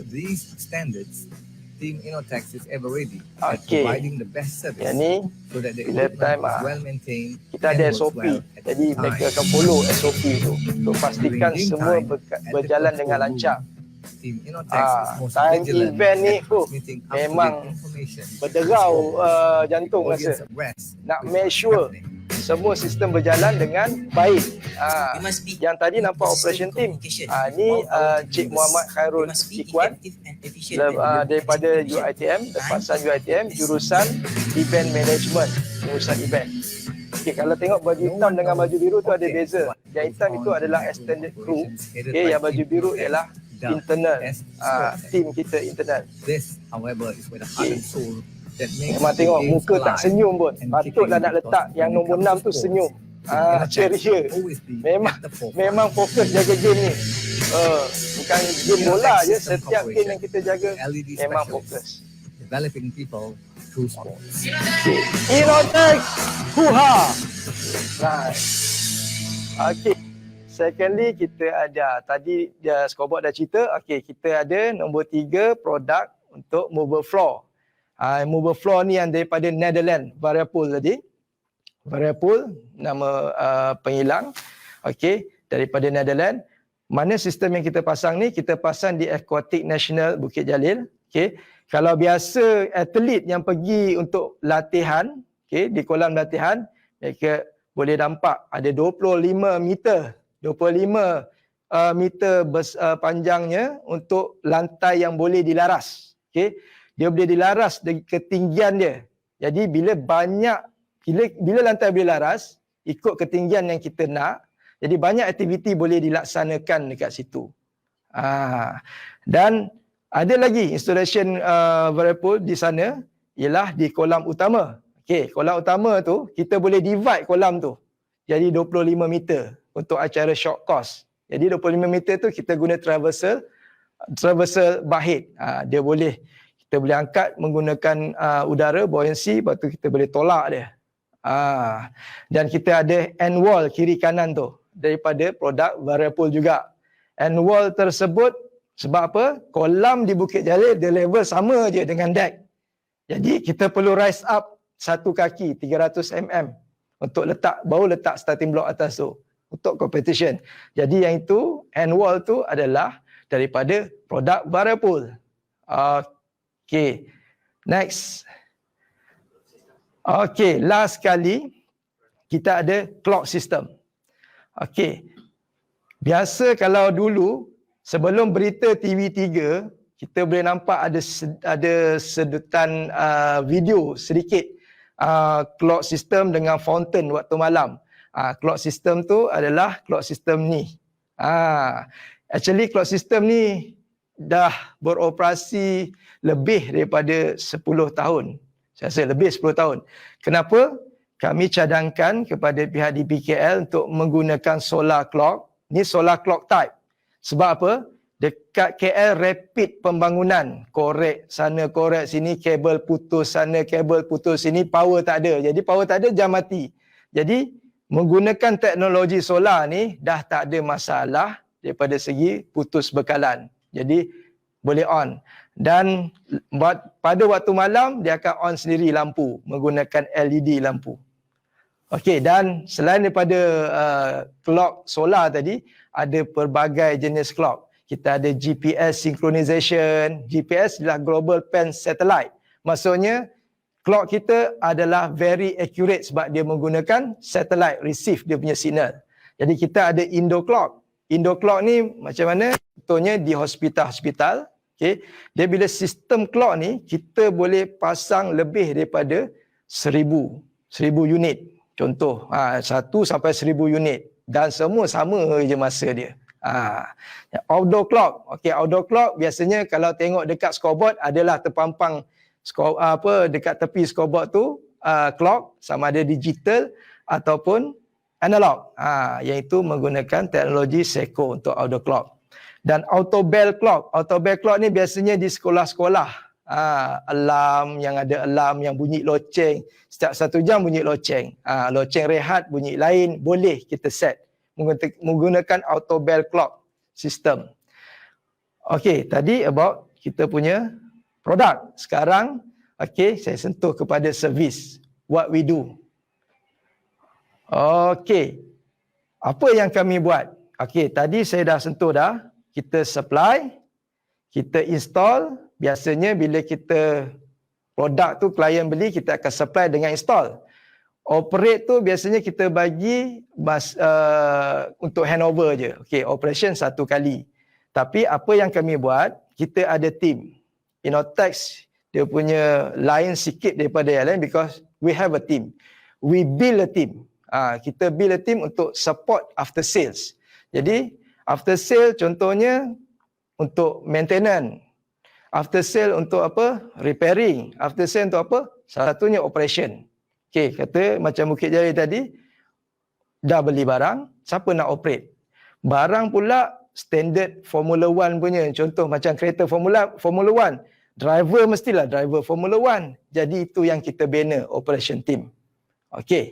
Team Innotex is ever ready at Okey. providing the best service Yang ni so that the bila equipment time, is well maintained kita and ada works SOP. well at Jadi the mereka time. akan follow SOP tu untuk pastikan During game semua time, at the berjalan control dengan room, lancar. Team Innotex is most Time vigilant event ni at transmitting memang up-to-date information berderau to jantung audience rasa. abreast Nak with make what's sure happening. semua sistem berjalan dengan baik. Yang tadi nampak operation team. Ni Cik Muhammad Khairul Ikhwan daripada UiTM, lepasan UiTM, jurusan event management, jurusan event. Okay, kalau tengok baju hitam dengan baju biru tu ada beza. Yang hitam itu adalah extended crew. Okay, yang baju biru ialah internal, team kita internal. This, however, is where the heart and soul that makes Memang the tengok games muka tak alive senyum pun. and Patutlah keeping nak letak because yang when it nombor comes 6 to tu sports, senyum. Innotex Ceria. will always be Memang at the forefront. memang fokus jaga game ni. Bukan game bola je, setiap game yang kita jaga LED memang specialist, fokus. developing people through sports. Innotex Huha. Right. Okay. Secondly, kita ada tadi dia scoreboard dah cerita. Okay, kita ada nombor 3 produk untuk mobile floor. Mobile floor ni yang daripada Netherlands, Variapool tadi. Variapool nama penghilang. Okay, daripada Netherlands. Mana sistem yang kita pasang ni? Kita pasang di Aquatic National Bukit Jalil. Okay. Kalau biasa atlet yang pergi untuk latihan, okay, di kolam latihan, mereka boleh nampak ada 25 meter. 25 meter panjangnya untuk lantai yang boleh dilaras. Okay. Dia boleh dilaras dari ketinggian dia. Jadi bila lantai boleh laras, ikut ketinggian yang kita nak, jadi banyak aktiviti boleh dilaksanakan dekat situ. Dan ada lagi installation Variapool di sana, ialah di kolam utama. Okay, kolam utama tu, kita boleh divide kolam tu. Jadi 25 meter untuk acara short course. Jadi 25 meter tu kita guna traversal bahid. Dia boleh, kita boleh angkat menggunakan udara, buoyancy, lepas tu kita boleh tolak dia. Dan kita ada end wall kiri kanan tu daripada produk Variapool juga. End wall tersebut sebab apa? Kolam di Bukit Jalil dia level sama je dengan deck. Jadi kita perlu rise up satu kaki 300 mm untuk baru letak starting block atas tu untuk competition. Jadi yang itu end wall tu adalah daripada produk Variapool. Okay. Next. Okay, last kali kita ada clock system. Okay. Biasa kalau dulu sebelum berita TV3 kita boleh nampak ada sedutan video sedikit clock system dengan fountain waktu malam. Clock system tu adalah clock system ni. Actually clock system ni dah beroperasi lebih daripada 10 tahun. Saya rasa lebih 10 tahun. Kenapa? Kami cadangkan kepada pihak DPKL untuk menggunakan solar clock. Ni solar clock type. Sebab apa? Dekat KL rapid pembangunan. Korek sana, korek sini, kabel putus sana, kabel putus sini, power tak ada. Jadi power tak ada, jam mati. Jadi menggunakan teknologi solar ni dah tak ada masalah daripada segi putus bekalan. Jadi boleh on. Dan pada waktu malam dia akan on sendiri lampu menggunakan LED lampu. Okey, dan selain daripada clock solar tadi, ada pelbagai jenis clock. Kita ada GPS synchronization. GPS adalah Global Pen Satellite. Maksudnya clock kita adalah very accurate sebab dia menggunakan satellite receive dia punya signal. Jadi kita ada Indo clock. Indo clock ni macam mana? Contohnya di hospital-hospital. Okay. Dia bila sistem clock ni kita boleh pasang lebih daripada 1000 unit. Contoh 1 sampai 1000 unit dan semua sama je masa dia. Outdoor clock. Okey, outdoor clock biasanya kalau tengok dekat scoreboard adalah terpampang dekat tepi scoreboard tu clock sama ada digital ataupun analog. Iaitu menggunakan teknologi Seiko untuk outdoor clock. Dan auto bell clock. Auto bell clock ni biasanya di sekolah-sekolah. Alarm yang ada alarm yang bunyi loceng. Setiap 1 jam bunyi loceng. Loceng rehat bunyi lain boleh kita set menggunakan auto bell clock system. Okey, tadi about kita punya produk. Sekarang, okey, saya sentuh kepada servis. What we do. Okey. Apa yang kami buat? Okey, tadi saya dah sentuh dah. Kita supply, kita install. Biasanya bila kita produk tu klien beli, kita akan supply dengan install. Operate tu biasanya kita bagi untuk handover je. Okey, operation satu kali. Tapi apa yang kami buat, kita ada team. Inotex dia punya lain sikit daripada yang lain because we have a team. We build a team. Kita build a team untuk support after sales. Jadi after sale contohnya untuk maintenance. After sale untuk apa? Repairing. After sale untuk apa? Salah satunya operation. Okey, kata macam Bukit Jalil tadi, dah beli barang, siapa nak operate? Barang pula standard Formula 1 punya. Contoh macam kereta Formula 1. Driver mestilah driver Formula 1. Jadi itu yang kita bina, operation team. Okey.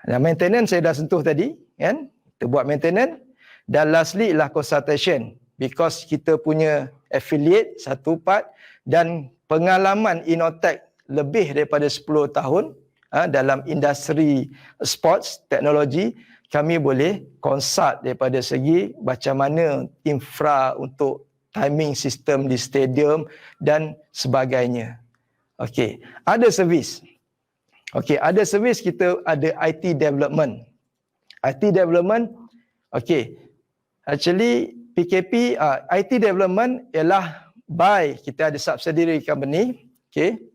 Dan maintenance saya dah sentuh tadi, kan? Kita buat maintenance. Dan lastly ialah consultation. Because kita punya affiliate satu part dan pengalaman Innotex lebih daripada 10 tahun dalam industri sports, teknologi, kami boleh consult daripada segi macam mana infra untuk timing sistem di stadium dan sebagainya. Okey, ada servis. Okey, ada servis, kita ada IT development. IT development, okey. Actually PKP, IT development ialah by kita ada subsidiary company, okey.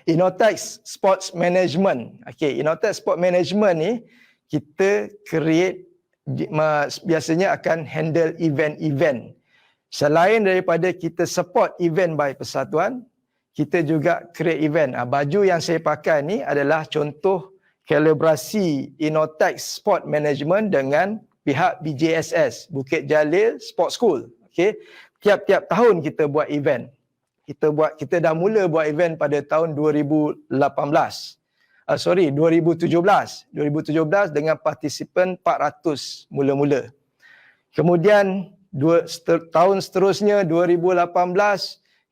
Innotex Sports Management. Okey, Innotex Sport Management ni kita create biasanya akan handle event-event. Selain daripada kita support event by persatuan, kita juga create event. Baju yang saya pakai ni adalah contoh kolaborasi Innotex Sport Management dengan pihak BJSS, Bukit Jalil Sport School. Okey, tiap-tiap tahun kita buat event. Kita dah mula buat event pada tahun 2017 dengan partisipan 400 mula-mula. Kemudian tahun seterusnya 2018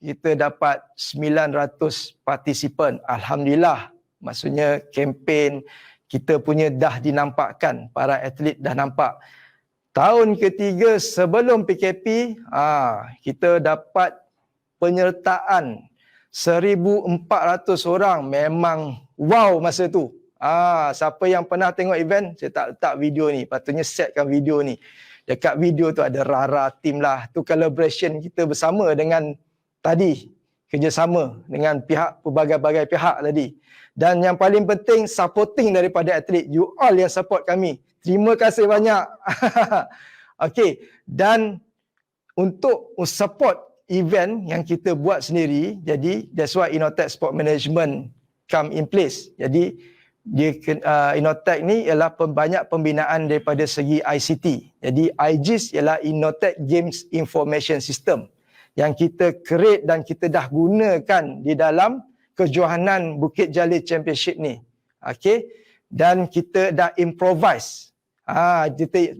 kita dapat 900 partisipan. Alhamdulillah, maksudnya kempen kita punya dah dinampakkan, para atlet dah nampak. Tahun ketiga sebelum PKP, kita dapat penyertaan 1,400 orang. Memang wow masa tu. Siapa yang pernah tengok event, saya tak letak video ni, patutnya setkan video ni. Dekat video tu ada Rara team lah. Tu collaboration kita bersama dengan tadi, kerjasama dengan pihak, pelbagai-bagai pihak tadi. Dan yang paling penting, supporting daripada atlet. You all yang support kami. Terima kasih banyak. Okey, dan untuk support event yang kita buat sendiri, jadi that's why Innotex Sport Management come in place. Jadi Innotex ni ialah banyak pembinaan daripada segi ICT. Jadi IGIS ialah Innotex Games Information System yang kita create dan kita dah gunakan di dalam kejohanan Bukit Jalil Championship ni. Okey, dan kita dah improvise.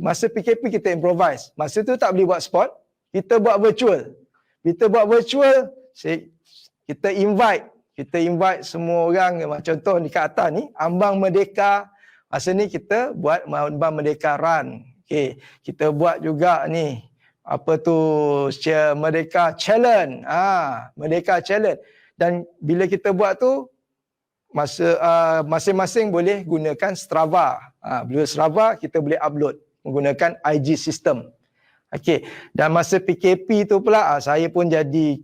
Masa PKP kita improvise. Masa tu tak boleh buat sport, kita buat virtual. Kita invite semua orang. Contoh di kat atas ni, Ambang Merdeka. Masa ni kita buat Ambang Merdeka Run. Okay. Kita buat juga ni, Merdeka Challenge. Merdeka Challenge. Dan bila kita buat tu, masing-masing boleh gunakan Strava. Bila Strava, kita boleh upload menggunakan IG system. Okey, dan masa PKP tu pula saya pun jadi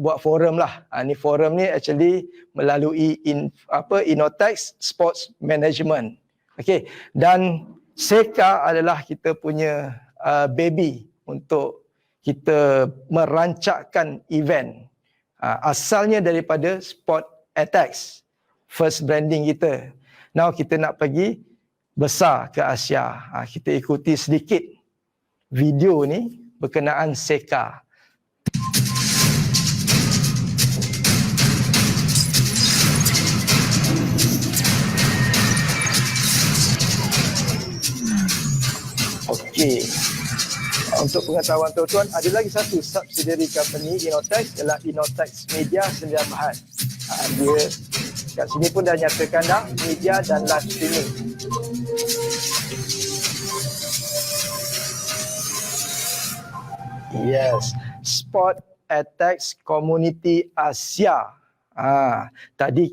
buat forum lah. Ni forum ni actually melalui Innotex Sports Management. Okey, dan SECA adalah kita punya baby untuk kita merancangkan event. Asalnya daripada Sport Atex, first branding kita. Now kita nak pergi besar ke Asia. Kita ikuti sedikit video ni berkenaan SECA. Okey. Untuk pengetahuan tuan-tuan, ada lagi satu subsidiary company Inotex ialah Inotex Media Sdn Bhd. Dia kat sini pun dah nyatakan dah media dan live streaming. Yes, Sport Attacks Community Asia. Tadi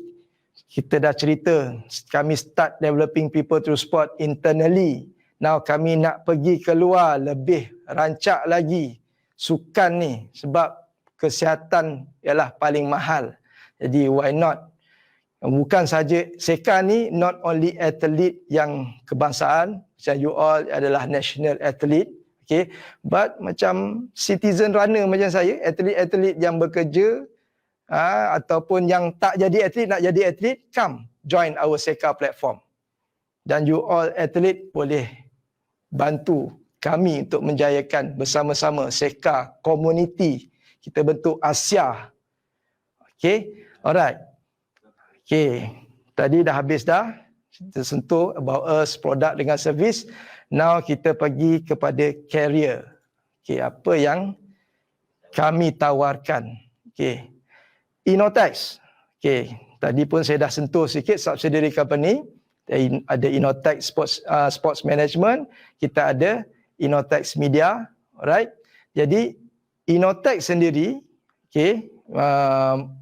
kita dah cerita kami start developing people through sport internally. Now kami nak pergi keluar lebih rancak lagi sukan ni sebab kesihatan ialah paling mahal. Jadi why not? Bukan saja SECA ni not only athlete yang kebangsaan, macam you all adalah national athlete, okay, but macam citizen runner macam saya, atlet-atlet yang bekerja ataupun yang tak jadi atlet nak jadi atlet, come join our SECA platform. Dan you all atlet boleh bantu kami untuk menjayakan bersama-sama SECA community. Kita bentuk Asia. Okay, alright. Okay, tadi dah habis dah. Kita sentuh about us, produk dengan servis. Now kita pergi kepada career. Okay, apa yang kami tawarkan. Okay, Inotex. Okay, tadi pun saya dah sentuh sikit subsidiary company. Ada Inotex Sports Management, kita ada Inotex Media, alright. Jadi Inotex sendiri, okay,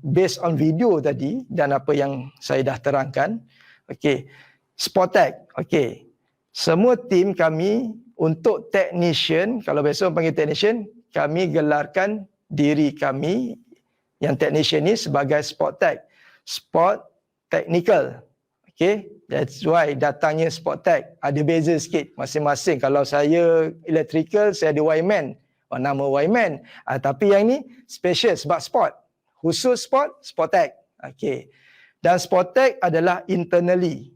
based on video tadi dan apa yang saya dah terangkan, okay, Sportech, okay, semua tim kami untuk technician, kalau biasa orang panggil technician, kami gelarkan diri kami yang technician ni sebagai Sportech, Sport Technical, okay. That's why datangnya Sportech. Ada beza sikit masing-masing. Kalau saya electrical, saya ada Wyman. Nama Wyman. Tapi yang ni special sebab sport. Khusus sport, Sportech. Okay. Dan Sportech adalah internally.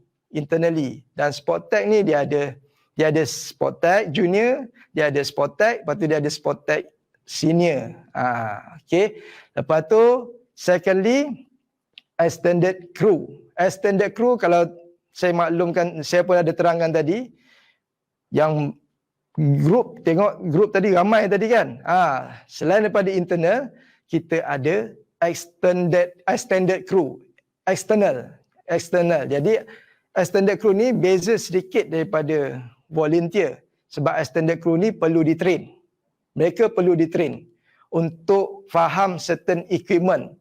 Dan Sportech ni dia ada Sportech Junior, dia ada Sportech, lepas tu dia ada Sportech Senior. Okay. Lepas tu, secondly, Extended Crew. Extended Crew kalau saya maklumkan, saya pun ada terangkan tadi, yang grup, tengok grup tadi ramai tadi kan. Selain daripada internal, kita ada extended crew, external. Jadi extended crew ni beza sedikit daripada volunteer sebab extended crew ni perlu ditrain. Mereka perlu ditrain untuk faham certain equipment,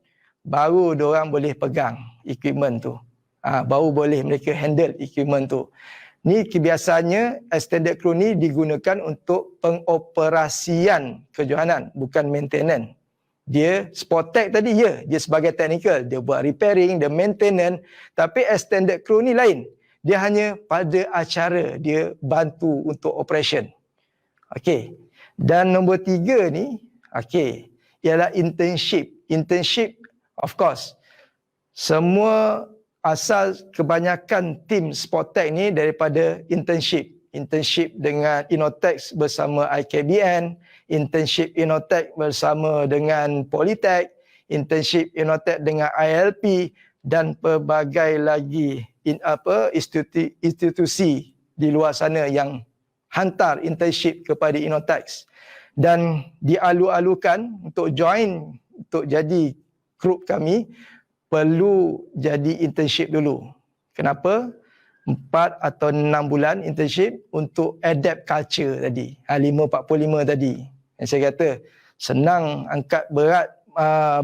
baru diorang boleh pegang equipment tu. Baru boleh mereka handle equipment tu. Ni kebiasaannya extended crew ni digunakan untuk pengoperasian kejohanan, bukan maintenance. Dia Sportech tadi dia sebagai technical, dia buat repairing, dia maintenance, tapi extended crew ni lain. Dia hanya pada acara, dia bantu untuk operation. Okey. Dan nombor 3 ni, okey, ialah internship. Internship, of course, semua asal kebanyakan tim Sportech ni daripada internship. Internship dengan Inotex bersama IKBN, internship Inotex bersama dengan Polytech, internship Inotex dengan ILP dan pelbagai lagi institusi di luar sana yang hantar internship kepada Inotex. Dan dialu-alukan untuk join, untuk jadi grup kami, perlu jadi internship dulu. Kenapa? 4 atau 6 bulan internship untuk adapt culture tadi. 545 tadi. Yang saya kata, senang angkat berat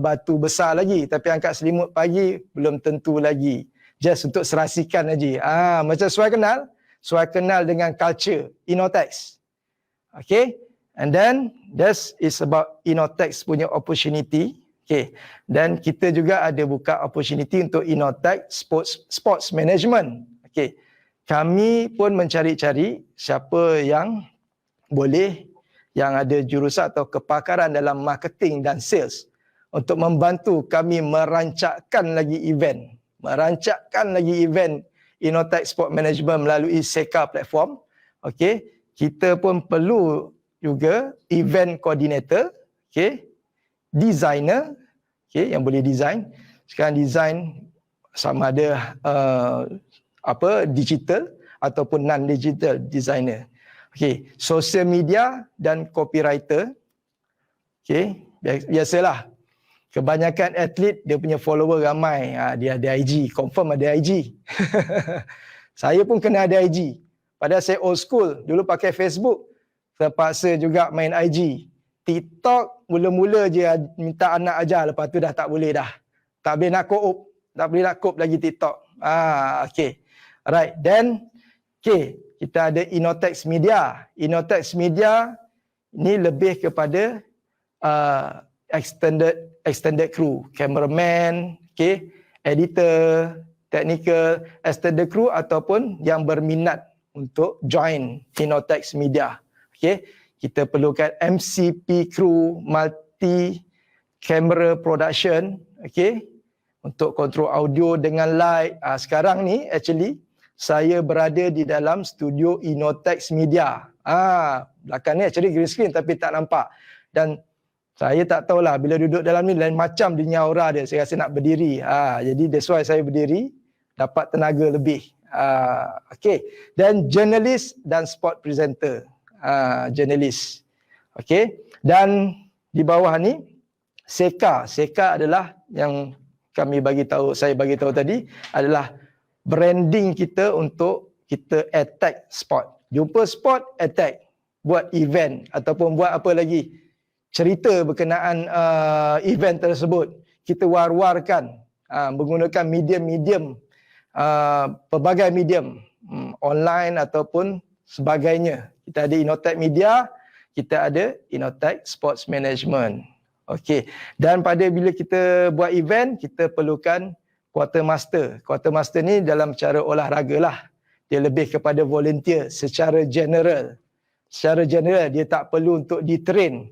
batu besar lagi, tapi angkat selimut pagi belum tentu lagi. Just untuk serasikan lagi. Macam suai kenal dengan culture Inotex. Okay? And then, this is about Inotex punya opportunity. Okay. Dan kita juga ada buka opportunity untuk Inotex Sports Management. Okay. Kami pun mencari-cari siapa yang boleh, yang ada jurusan atau kepakaran dalam marketing dan sales untuk membantu kami merancangkan lagi event. Inotex Sport Management melalui SECA platform. Okay. Kita pun perlu juga event coordinator. Okay. Designer, okay, yang boleh design. Sekarang design sama ada digital ataupun non-digital designer. Okey, social media dan copywriter. Okey, biasalah. Kebanyakan atlet dia punya follower ramai. Dia ada IG, confirm ada IG. Saya pun kena ada IG. Padahal saya old school, dulu pakai Facebook. Terpaksa juga main IG. TikTok mula-mula je minta anak ajar, lepas tu dah tak boleh dah. Tak boleh nak cope, tak boleh nak cope lagi TikTok. Okey. Alright, then kita ada Inotex Media. Inotex Media ni lebih kepada extended crew, cameraman, editor, technical, extended crew ataupun yang berminat untuk join Inotex Media. Kita perlukan MCP crew, multi camera production, untuk kontrol audio dengan light. Sekarang ni actually saya berada di dalam studio Inotex Media. Belakang ni actually green screen tapi tak nampak. Dan saya tak tahulah bila duduk dalam ni lain macam dunia aura dia. Saya rasa nak berdiri. Jadi that's why saya berdiri, dapat tenaga lebih. Dan journalist dan sport presenter. Journalist. Dan di bawah ni Seka. Seka adalah yang saya bagi tahu tadi adalah branding kita untuk kita attack sport. Jumpa sport, attack. Buat event ataupun buat apa lagi, cerita berkenaan event tersebut. Kita war-warkan menggunakan medium-medium, pelbagai medium, online ataupun sebagainya. Kita ada Inotex Media, kita ada Inotex Sports Management. Dan bila kita buat event, kita perlukan quartermaster. Quartermaster ni dalam cara olahraga lah. Dia lebih kepada volunteer secara general. Secara general, dia tak perlu untuk di-train.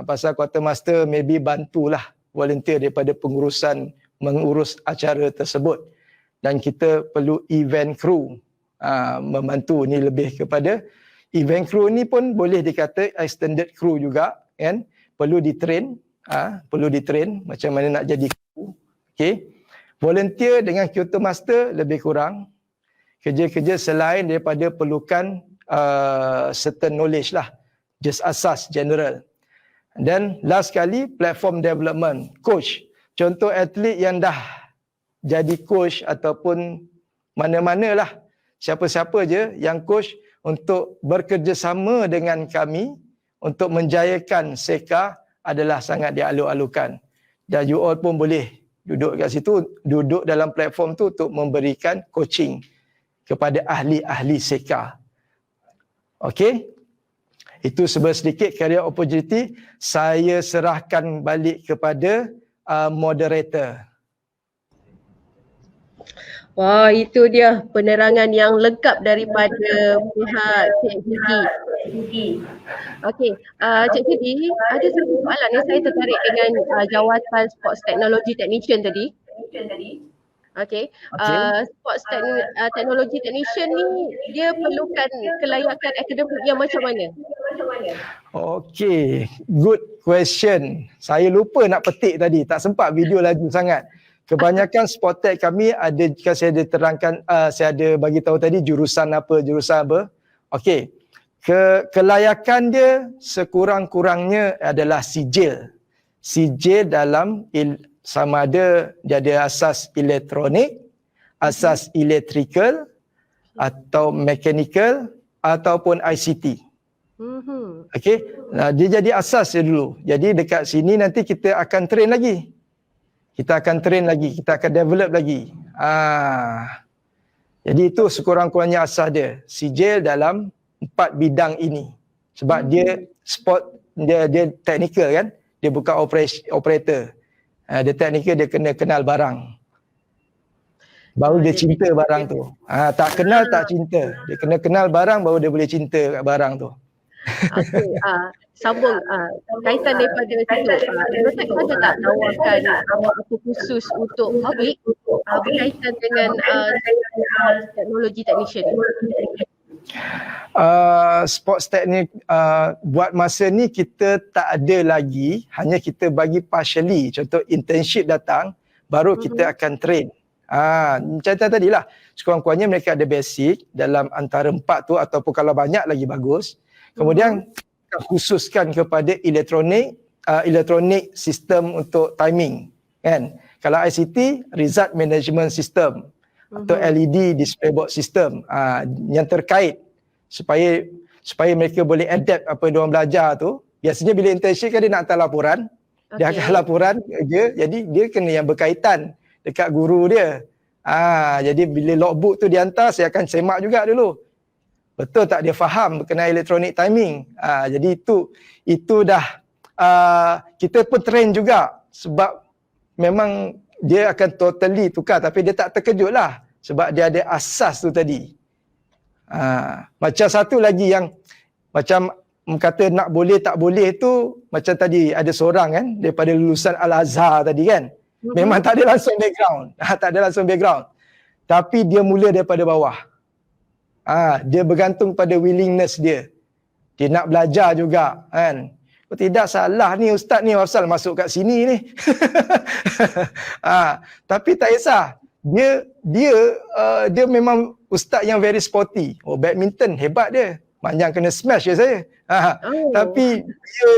Pasal quartermaster maybe bantulah volunteer daripada mengurus acara tersebut. Dan kita perlu event crew membantu. Ni lebih kepada event crew ni pun boleh dikata extended crew juga, kan? Perlu di-train, macam mana nak jadi crew. Volunteer dengan quartermaster lebih kurang. Kerja-kerja selain daripada perlukan certain knowledge lah, just asas general. Dan last sekali, platform development, coach. Contoh atlet yang dah jadi coach ataupun mana-mana lah, siapa-siapa je yang coach, untuk bekerjasama dengan kami untuk menjayakan Seka adalah sangat dialuk-alukan. Dan you all pun boleh duduk kat situ, duduk dalam platform tu untuk memberikan coaching kepada ahli-ahli Seka. Itu sedikit career opportunity. Saya serahkan balik kepada moderator. Wah, itu dia penerangan yang lengkap daripada pihak Cik Siti. Cik Siti, ada satu soalan yang saya tertarik dengan jawatan Sports Technology Technician tadi. Sports Technology Technician ni dia perlukan kelayakan akademik yang macam mana? Good question. Saya lupa nak petik tadi, tak sempat video laju sangat. Kebanyakan sport tech kami ada, saya ada terangkan, saya ada bagi tahu tadi jurusan apa. Kelayakan dia sekurang-kurangnya adalah sijil. Sijil dalam sama ada dia ada asas elektronik, asas electrical atau mechanical ataupun ICT. Dia jadi asas dia dulu. Jadi dekat sini nanti kita akan train lagi. Kita akan develop lagi. Jadi itu sekurang-kurangnya asas dia. Sijil dalam 4 bidang ini. Sebab dia sport, dia technical kan. Dia bukan operator. Dia technical, dia kena kenal barang. Baru dia cinta barang tu. Tak kenal tak cinta. Dia kena kenal barang baru dia boleh cinta kat barang tu. Sambung kaitan daripada situ. Inotex ada tak tawarkan apa khusus untuk public berkaitan dengan teknologi technician? Sports teknik buat masa ni kita tak ada lagi, hanya kita bagi partially. Contoh internship datang, baru kita akan train. Macam tadi lah, sekurang-kurangnya mereka ada basic dalam antara 4 tu ataupun kalau banyak lagi bagus. Kemudian kita khususkan kepada elektronik sistem untuk timing kan. Kalau ICT, result management system atau LED display board system yang terkait supaya mereka boleh adapt apa yang diorang belajar tu. Biasanya bila internship kan dia nak hantar laporan. Dia akan laporan kerja, jadi dia kena yang berkaitan dekat guru dia. Jadi bila logbook tu dihantar, saya akan semak juga dulu. Betul tak dia faham berkenaan electronic timing. Jadi itu dah kita pun train juga sebab memang dia akan totally tukar, tapi dia tak terkejut lah sebab dia ada asas tu tadi. Macam satu lagi yang macam kata nak boleh tak boleh tu, macam tadi ada seorang kan daripada lulusan Al-Azhar tadi kan. Memang tak ada langsung background. Tak ada langsung background. Tapi dia mula daripada bawah. Dia bergantung pada willingness dia. Dia nak belajar juga kan. Tidak salah ni ustaz ni asal masuk kat sini ni. Tapi tak kisah. Dia memang ustaz yang very sporty. Badminton hebat dia. Panjang kena smash je saya. Tapi dia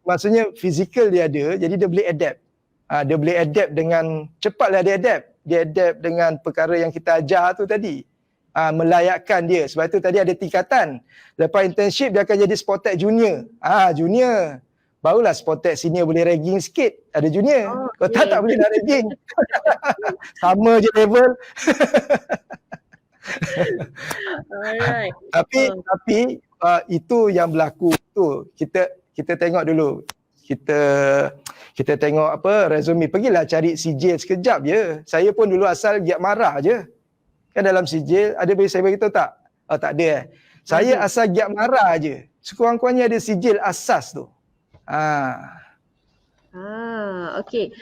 maksudnya fizikal dia ada, jadi dia boleh adapt. Dia boleh adapt dengan cepatlah dia adapt. Dia adapt dengan perkara yang kita ajar tu tadi. Melayakkan dia. Sebab tu tadi ada tingkatan. Lepas internship dia akan jadi Sportec junior. Junior. Barulah Sportec senior boleh ragging sikit. Ada junior. Kalau tak boleh nak ragging. Sama je level. Alright. Tapi itu yang berlaku tu. Kita tengok dulu. Kita tengok apa resume. Pergilah cari sijil sekejap je. Saya pun dulu asal giat marah je. Kan dalam sijil ada saya beritahu tak? Tak ada. Saya asal giat marah je. Sekurang-kurangnya ada sijil asas tu. Okey.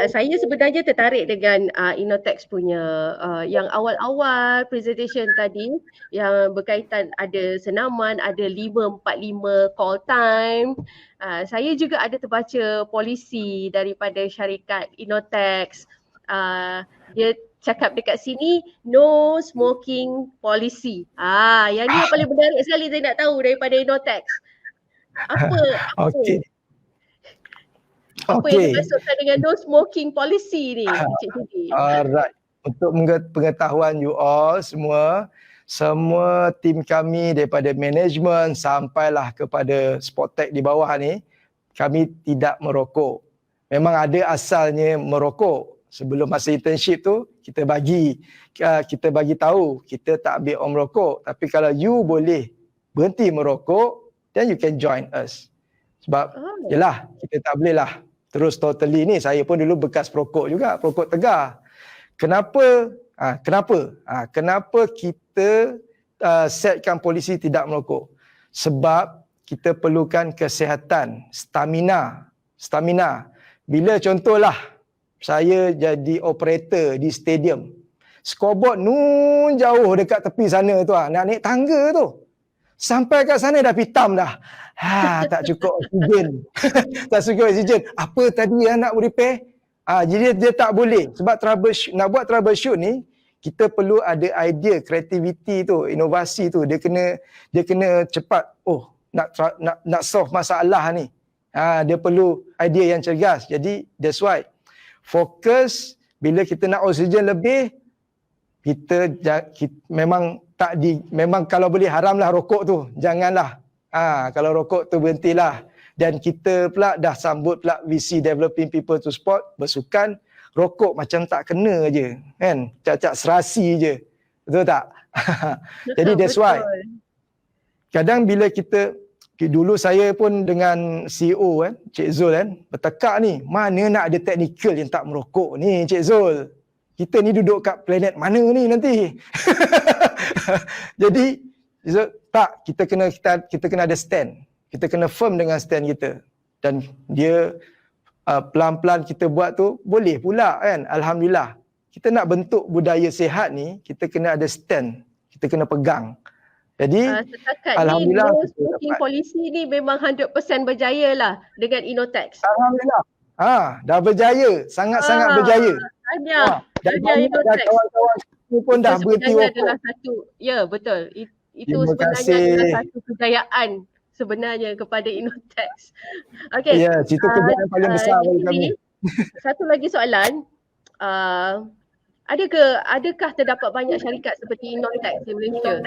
Saya sebenarnya tertarik dengan Innotex punya yang awal-awal presentation tadi yang berkaitan ada senaman, ada 545 call time. Saya juga ada terbaca polisi daripada syarikat Innotex. Dia cakap dekat sini no smoking policy. Yang ni yang paling menarik sekali saya nak tahu daripada Innotex. Apa yang dimaksudkan dengan no smoking policy ni, Encik Siti? Alright. Untuk pengetahuan you all semua tim kami daripada management sampailah kepada Sportec di bawah ni, kami tidak merokok. Memang ada asalnya merokok. Sebelum masa internship tu kita bagi tahu kita tak ambil orang merokok, tapi kalau you boleh berhenti merokok, then you can join us. Sebab yelah kita tak boleh lah terus totally ni. Saya pun dulu bekas perokok juga, perokok tegar. Kenapa kita setkan polisi tidak merokok? Sebab kita perlukan kesihatan, stamina. Bila contohlah saya jadi operator di stadium, scoreboard nun jauh dekat tepi sana tu, nak naik tangga tu. Sampai kat sana dah hitam dah. Tak cukup oksigen. Tak cukup oksigen. Apa tadi yang nak repair? Jadi dia tak boleh. Sebab nak buat troubleshoot ni, kita perlu ada idea, kreativiti tu, inovasi tu. Dia kena cepat. Nak solve masalah ni. Dia perlu idea yang cergas. Jadi that's why fokus bila kita nak oksigen lebih, kita memang memang kalau boleh haramlah rokok tu. Janganlah. Kalau rokok tu berhentilah. Dan kita pula dah sambut pula VC Developing People to Sport, bersukan, rokok macam tak kena je. Kan? Cak-cak serasi je. Betul tak? Jadi that's why. Kadang bila dulu saya pun dengan CEO kan, Cik Zul kan, bertekak ni, mana nak ada teknikal yang tak merokok ni Cik Zul. Kita ni duduk kat planet mana ni nanti? Jadi tak, kita kena ada stand. Kita kena firm dengan stand kita. Dan dia pelan-pelan kita buat tu boleh pula kan. Alhamdulillah. Kita nak bentuk budaya sihat ni, kita kena ada stand. Kita kena pegang. Jadi alhamdulillah ni smoking policy ni memang 100% berjaya lah dengan Innotex. Alhamdulillah. Dah berjaya, sangat-sangat berjaya. Tahniah. Dan Tahniah banyak dah Inotex. kawan-kawan ni pun dah berhenti Sebenarnya rokok. adalah satu, ya betul. Itu Terima sebenarnya kasih. adalah satu kejayaan sebenarnya kepada Inotex. Okey. Ya, itu kejayaan paling besar bagi kami. Satu lagi soalan. Adakah terdapat banyak syarikat seperti Inotex di Malaysia?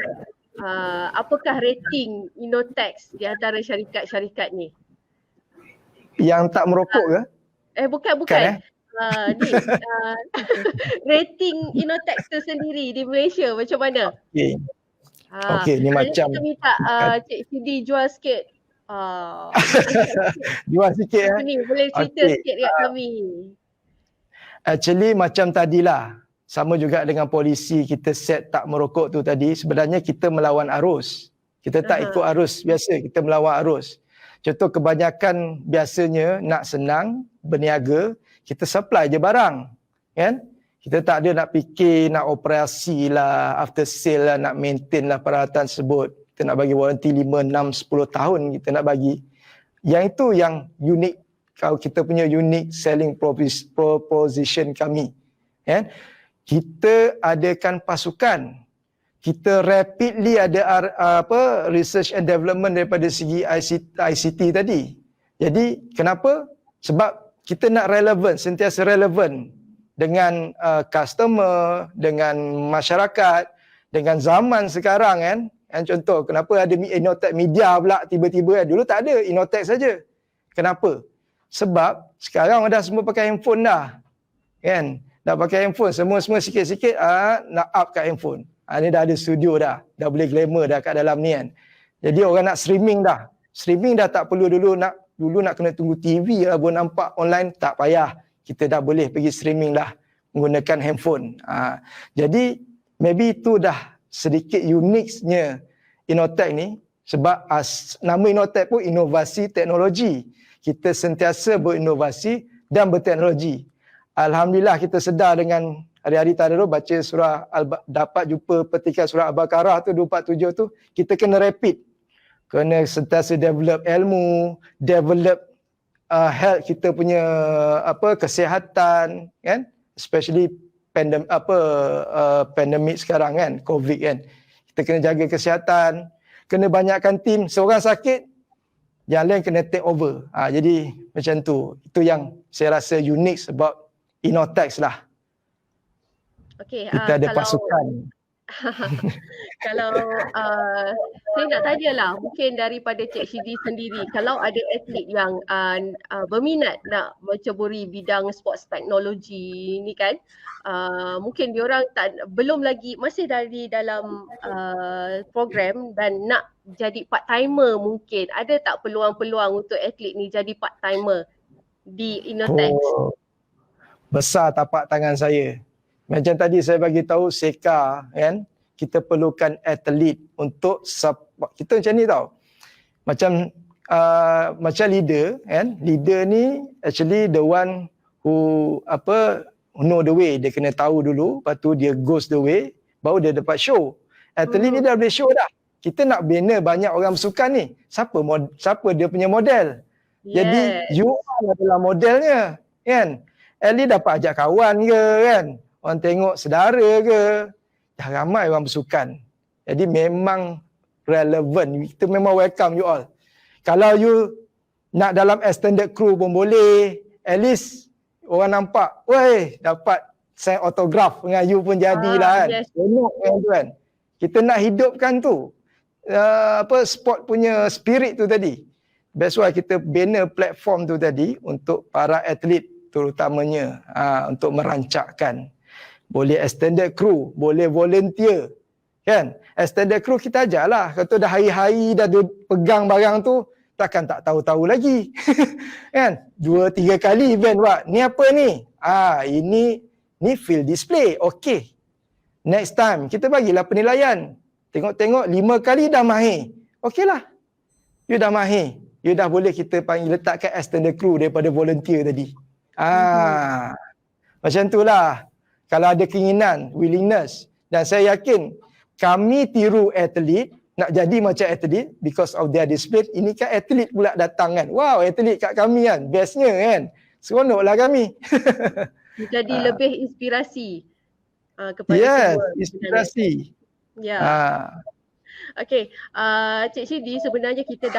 Apakah rating Inotex di antara syarikat-syarikat ni? Yang tak merokok ke? Bukan. Rating Inotex tu sendiri di Malaysia macam mana? Okey, ni macam kita minta Cik Sidi jual sikit. jual sikit Ni boleh cerita sikit dekat kami. Actually macam tadilah, sama juga dengan polisi kita set tak merokok tu tadi, sebenarnya kita melawan arus. Kita tak ikut arus biasa, kita melawan arus. Contoh kebanyakan biasanya nak senang, berniaga, kita supply je barang. Kan? Kita tak ada nak fikir, nak operasi lah, after sale lah, nak maintain lah peralatan tersebut. Kita nak bagi warranty 5, 6, 10 tahun kita nak bagi. Yang itu yang unik, kalau kita punya unique selling proposition kami. Kan? Kita adakan pasukan. Kita rapidly ada research and development daripada segi ICT tadi. Jadi kenapa? Sebab kita nak relevan, sentiasa relevan dengan customer, dengan masyarakat, dengan zaman sekarang kan. Contoh, kenapa ada Inotex Media pula tiba-tiba kan? Dulu tak ada, Inotex saja. Kenapa? Sebab sekarang dah semua pakai handphone dah. Kan? Dah pakai handphone, semua sikit-sikit nak up kat handphone. Ni dah ada studio dah boleh glamour dah kat dalam ni kan. Jadi orang nak streaming dah. Streaming dah tak perlu dulu nak kena tunggu TV lah baru nampak online, tak payah. Kita dah boleh pergi streaming dah menggunakan handphone. Jadi maybe itu dah sedikit uniknya Inotex ni, sebab nama Inotex pun inovasi teknologi. Kita sentiasa berinovasi dan berteknologi. Alhamdulillah kita sedar dengan hari-hari tadarus baca surah dapat jumpa petikan surah Al-Baqarah tu 247 tu, kita kena rapid. Kena sentiasa develop ilmu, develop health kita punya kesihatan kan, especially pandemik sekarang kan, COVID kan. Kita kena jaga kesihatan, kena banyakkan tim, seorang sakit yang lain kena take over. Jadi macam tu. Itu yang saya rasa unik sebab Inotex lah. Okay, kita ada pasukan. Kalau saya nak tanyalah, mungkin daripada Cik Sidi sendiri, kalau ada atlet yang berminat nak menceburi bidang sports teknologi ni kan, mungkin diorang belum lagi, masih dari dalam program dan nak jadi part timer mungkin. Ada tak peluang-peluang untuk atlet ni jadi part timer di Inotex? Besar tapak tangan saya. Macam tadi saya bagi tahu SECA kan, kita perlukan atlet untuk support. Kita macam ni tau. Macam leader kan, leader ni actually the one who know the way. Dia kena tahu dulu, lepas tu dia goes the way, baru dia dapat show. Atlet ni dah boleh show dah. Kita nak bina banyak orang bersukan ni. Siapa dia punya model? Jadi you adalah modelnya kan. At least dapat ajak kawan ke kan. Orang tengok saudara ke. Dah ramai orang bersukan. Jadi memang relevan. Kita memang welcome you all. Kalau you nak dalam extended crew pun boleh. At least orang nampak, weh dapat sign autograph dengan you pun jadilah kan. Tengok kan. Kita nak hidupkan tu. Sport punya spirit tu tadi. That's why kita bina platform tu tadi untuk para atlet terutamanya untuk merancakkan. Boleh extended crew, boleh volunteer. Kan? Extended crew kita ajarlah. Kalau dah hari-hari dah pegang barang tu, takkan tak tahu-tahu lagi. Kan? 2-3 kali event buat. Ni apa ni? Ini field display. Okey. Next time kita bagilah penilaian. Tengok-tengok 5 kali dah mahir. Okeylah. You dah mahir. You dah boleh kita panggil letakkan extended crew daripada volunteer tadi. Macam itulah. Kalau ada keinginan, willingness. Dan saya yakin kami tiru atlet, nak jadi macam atlet because of their display. Ini kan atlet pula datang kan. Wow, atlet kat kami kan. Bestnya kan. Seronoklah kami. menjadi lebih inspirasi kepada Yes, semua. inspirasi. Ya. Okey, Cik Shidi, sebenarnya kita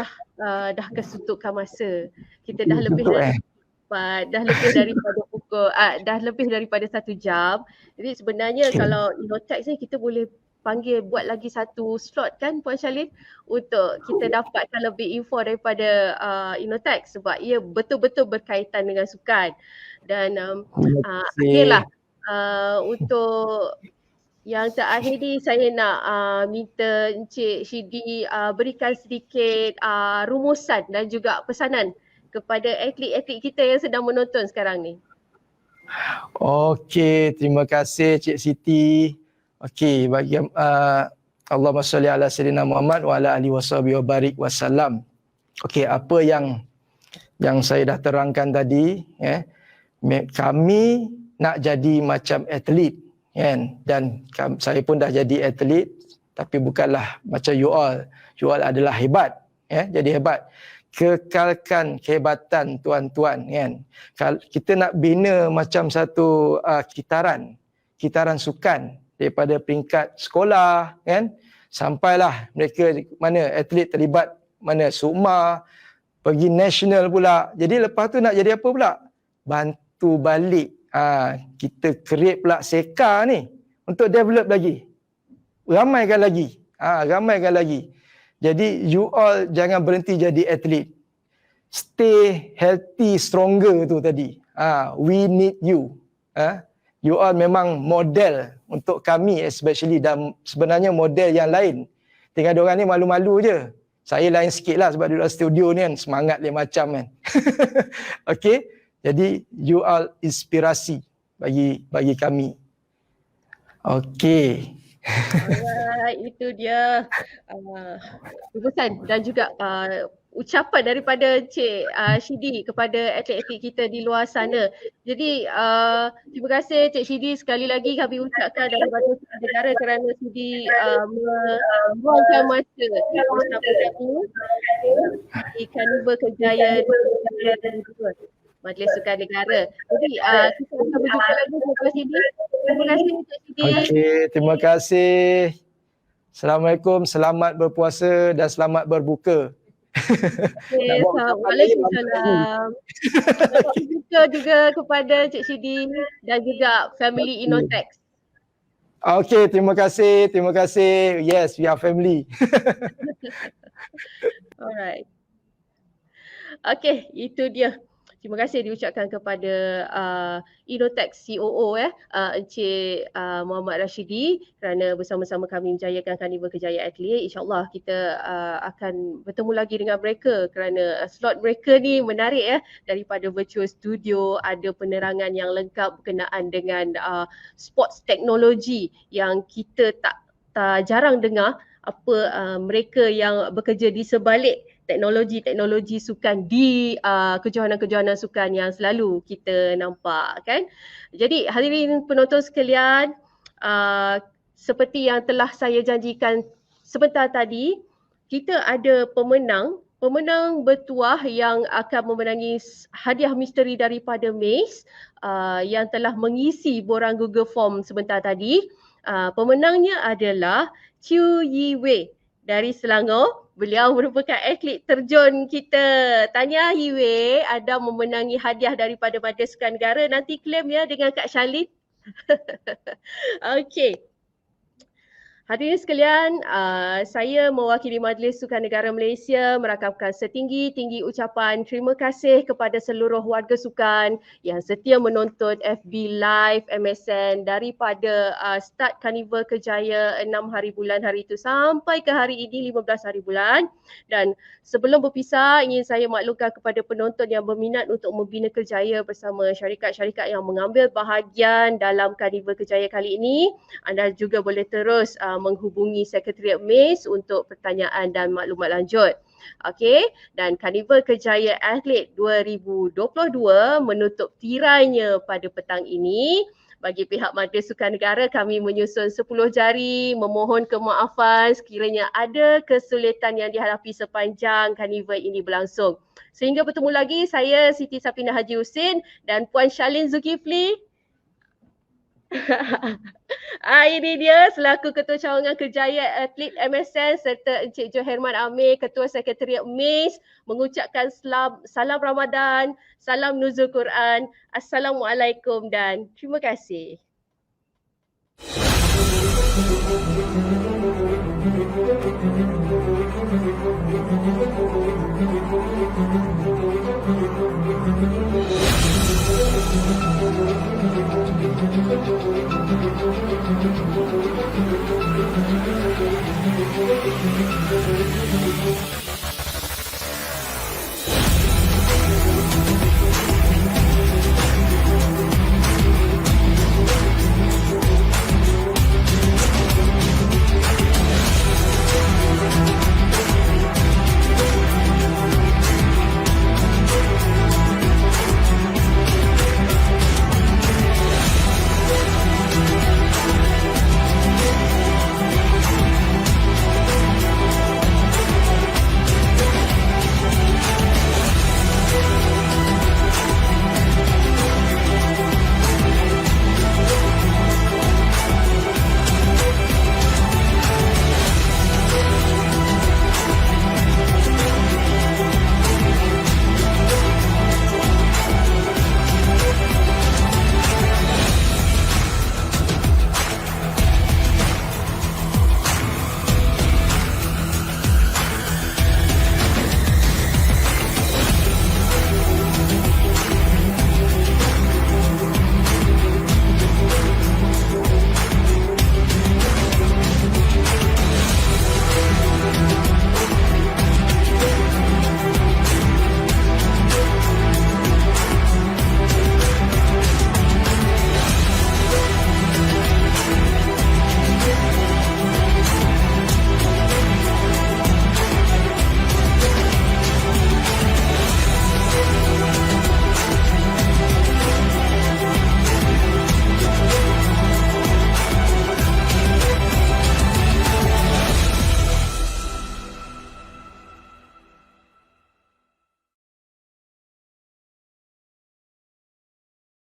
dah kesuntukan masa. Kita dah lebih daripada pukul dah lebih daripada 1 jam. Jadi sebenarnya kalau Innotex ni kita boleh panggil buat lagi satu slot kan Puan Shalin untuk kita dapatkan lebih info daripada Innotex sebab ia betul-betul berkaitan dengan sukan. Dan akhirlah untuk yang terakhir ni saya nak minta Encik Shidi berikan sedikit rumusan dan juga pesanan kepada atlet-atlet kita yang sedang menonton sekarang ni. Okey, terima kasih Cik Siti. Okey, bagi Allahumma salli ala sayyidina Muhammad wa ala alihi washabihi wa barik wasallam. Okey, apa yang saya dah terangkan tadi, kami nak jadi macam atlet, kan? Dan saya pun dah jadi atlet, tapi bukanlah macam you all. You all adalah hebat, jadi hebat. Kekalkan kehebatan tuan-tuan, kan? Kita nak bina macam satu kitaran sukan daripada peringkat sekolah, kan? Sampailah mereka mana atlet terlibat, mana SUKMA, pergi national pula. Jadi lepas tu nak jadi apa pula? Bantu balik. Kita create pula SECA ni untuk develop lagi. Ramaikan lagi. Jadi you all jangan berhenti jadi atlet. Stay healthy, stronger tu tadi. We need you. You all memang model untuk kami especially, dan sebenarnya model yang lain. Tinggal diorang ni malu-malu je. Saya lain sikit lah sebab duduk studio ni kan semangat lain macam kan. Okay. Jadi you all inspirasi bagi kami. Okay. Alright, itu dia pesan dan juga ucapan daripada Cik Shidi kepada atlet-atlet kita di luar sana. Jadi terima kasih Cik Shidi, sekali lagi kami ucapkan daripada negara kerana Shidi meluangkan masa bersama kami di Carnival Kejayaan Majlis Sukan Negara. Jadi kita akan berjumpa lagi selepas ini. Terima kasih Cik Shidi. Okey, terima kasih. Assalamualaikum, selamat berpuasa dan selamat berbuka. Okay, Waalaikumsalam. Selamat berbuka juga kepada Cik Shidi dan juga family Innotex. Okey, terima kasih. Yes, we are family. Alright. Okay, itu dia. Terima kasih diucapkan kepada Innotex COO Encik Muhammad Rashidi kerana bersama-sama kami menjayakan Carnival Kejayaan Atlet. InsyaAllah kita akan bertemu lagi dengan mereka kerana slot mereka ni menarik daripada virtual studio, ada penerangan yang lengkap berkenaan dengan sports teknologi yang kita tak jarang dengar apa mereka yang bekerja di sebalik teknologi sukan di kejohanan-kejohanan sukan yang selalu kita nampak kan. Jadi hadirin penonton sekalian, seperti yang telah saya janjikan sebentar tadi, kita ada pemenang bertuah yang akan memenangi hadiah misteri daripada Maze yang telah mengisi borang Google Form sebentar tadi. Pemenangnya adalah Chiu Yi Wei dari Selangor. Beliau merupakan atlet terjun kita. Tahniah Yi Wei, ada memenangi hadiah daripada Majlis Sukan Negara. Nanti claim ya dengan Kak Shalin. Okey. Hadirin sekalian, saya mewakili Majlis Sukan Negara Malaysia merakamkan setinggi-tinggi ucapan terima kasih kepada seluruh warga sukan yang setia menonton FB Live MSN daripada start Carnival Kejayaan 6 hari bulan hari itu sampai ke hari ini 15 hari bulan. Dan sebelum berpisah, ingin saya maklumkan kepada penonton yang berminat untuk membina kerjaya bersama syarikat-syarikat yang mengambil bahagian dalam Carnival Kejayaan kali ini, anda juga boleh terus menghubungi Sekretariat Maze untuk pertanyaan dan maklumat lanjut. Okey, dan Carnival Kejayaan Atlet 2022 menutup tirainya pada petang ini. Bagi pihak Majlis Sukan Negara, kami menyusun 10 jari memohon kemaafan sekiranya ada kesulitan yang dihadapi sepanjang Carnival ini berlangsung. Sehingga bertemu lagi, saya Siti Sapina Haji Husin dan Puan Shalin Zulkifli. Ini dia selaku Ketua Cawangan Kerjaya Atlet MSN serta Encik Jo Herman Amir, Ketua Sekretariat MIS mengucapkan salam Ramadan, salam Nuzul Quran, Assalamualaikum dan terima kasih.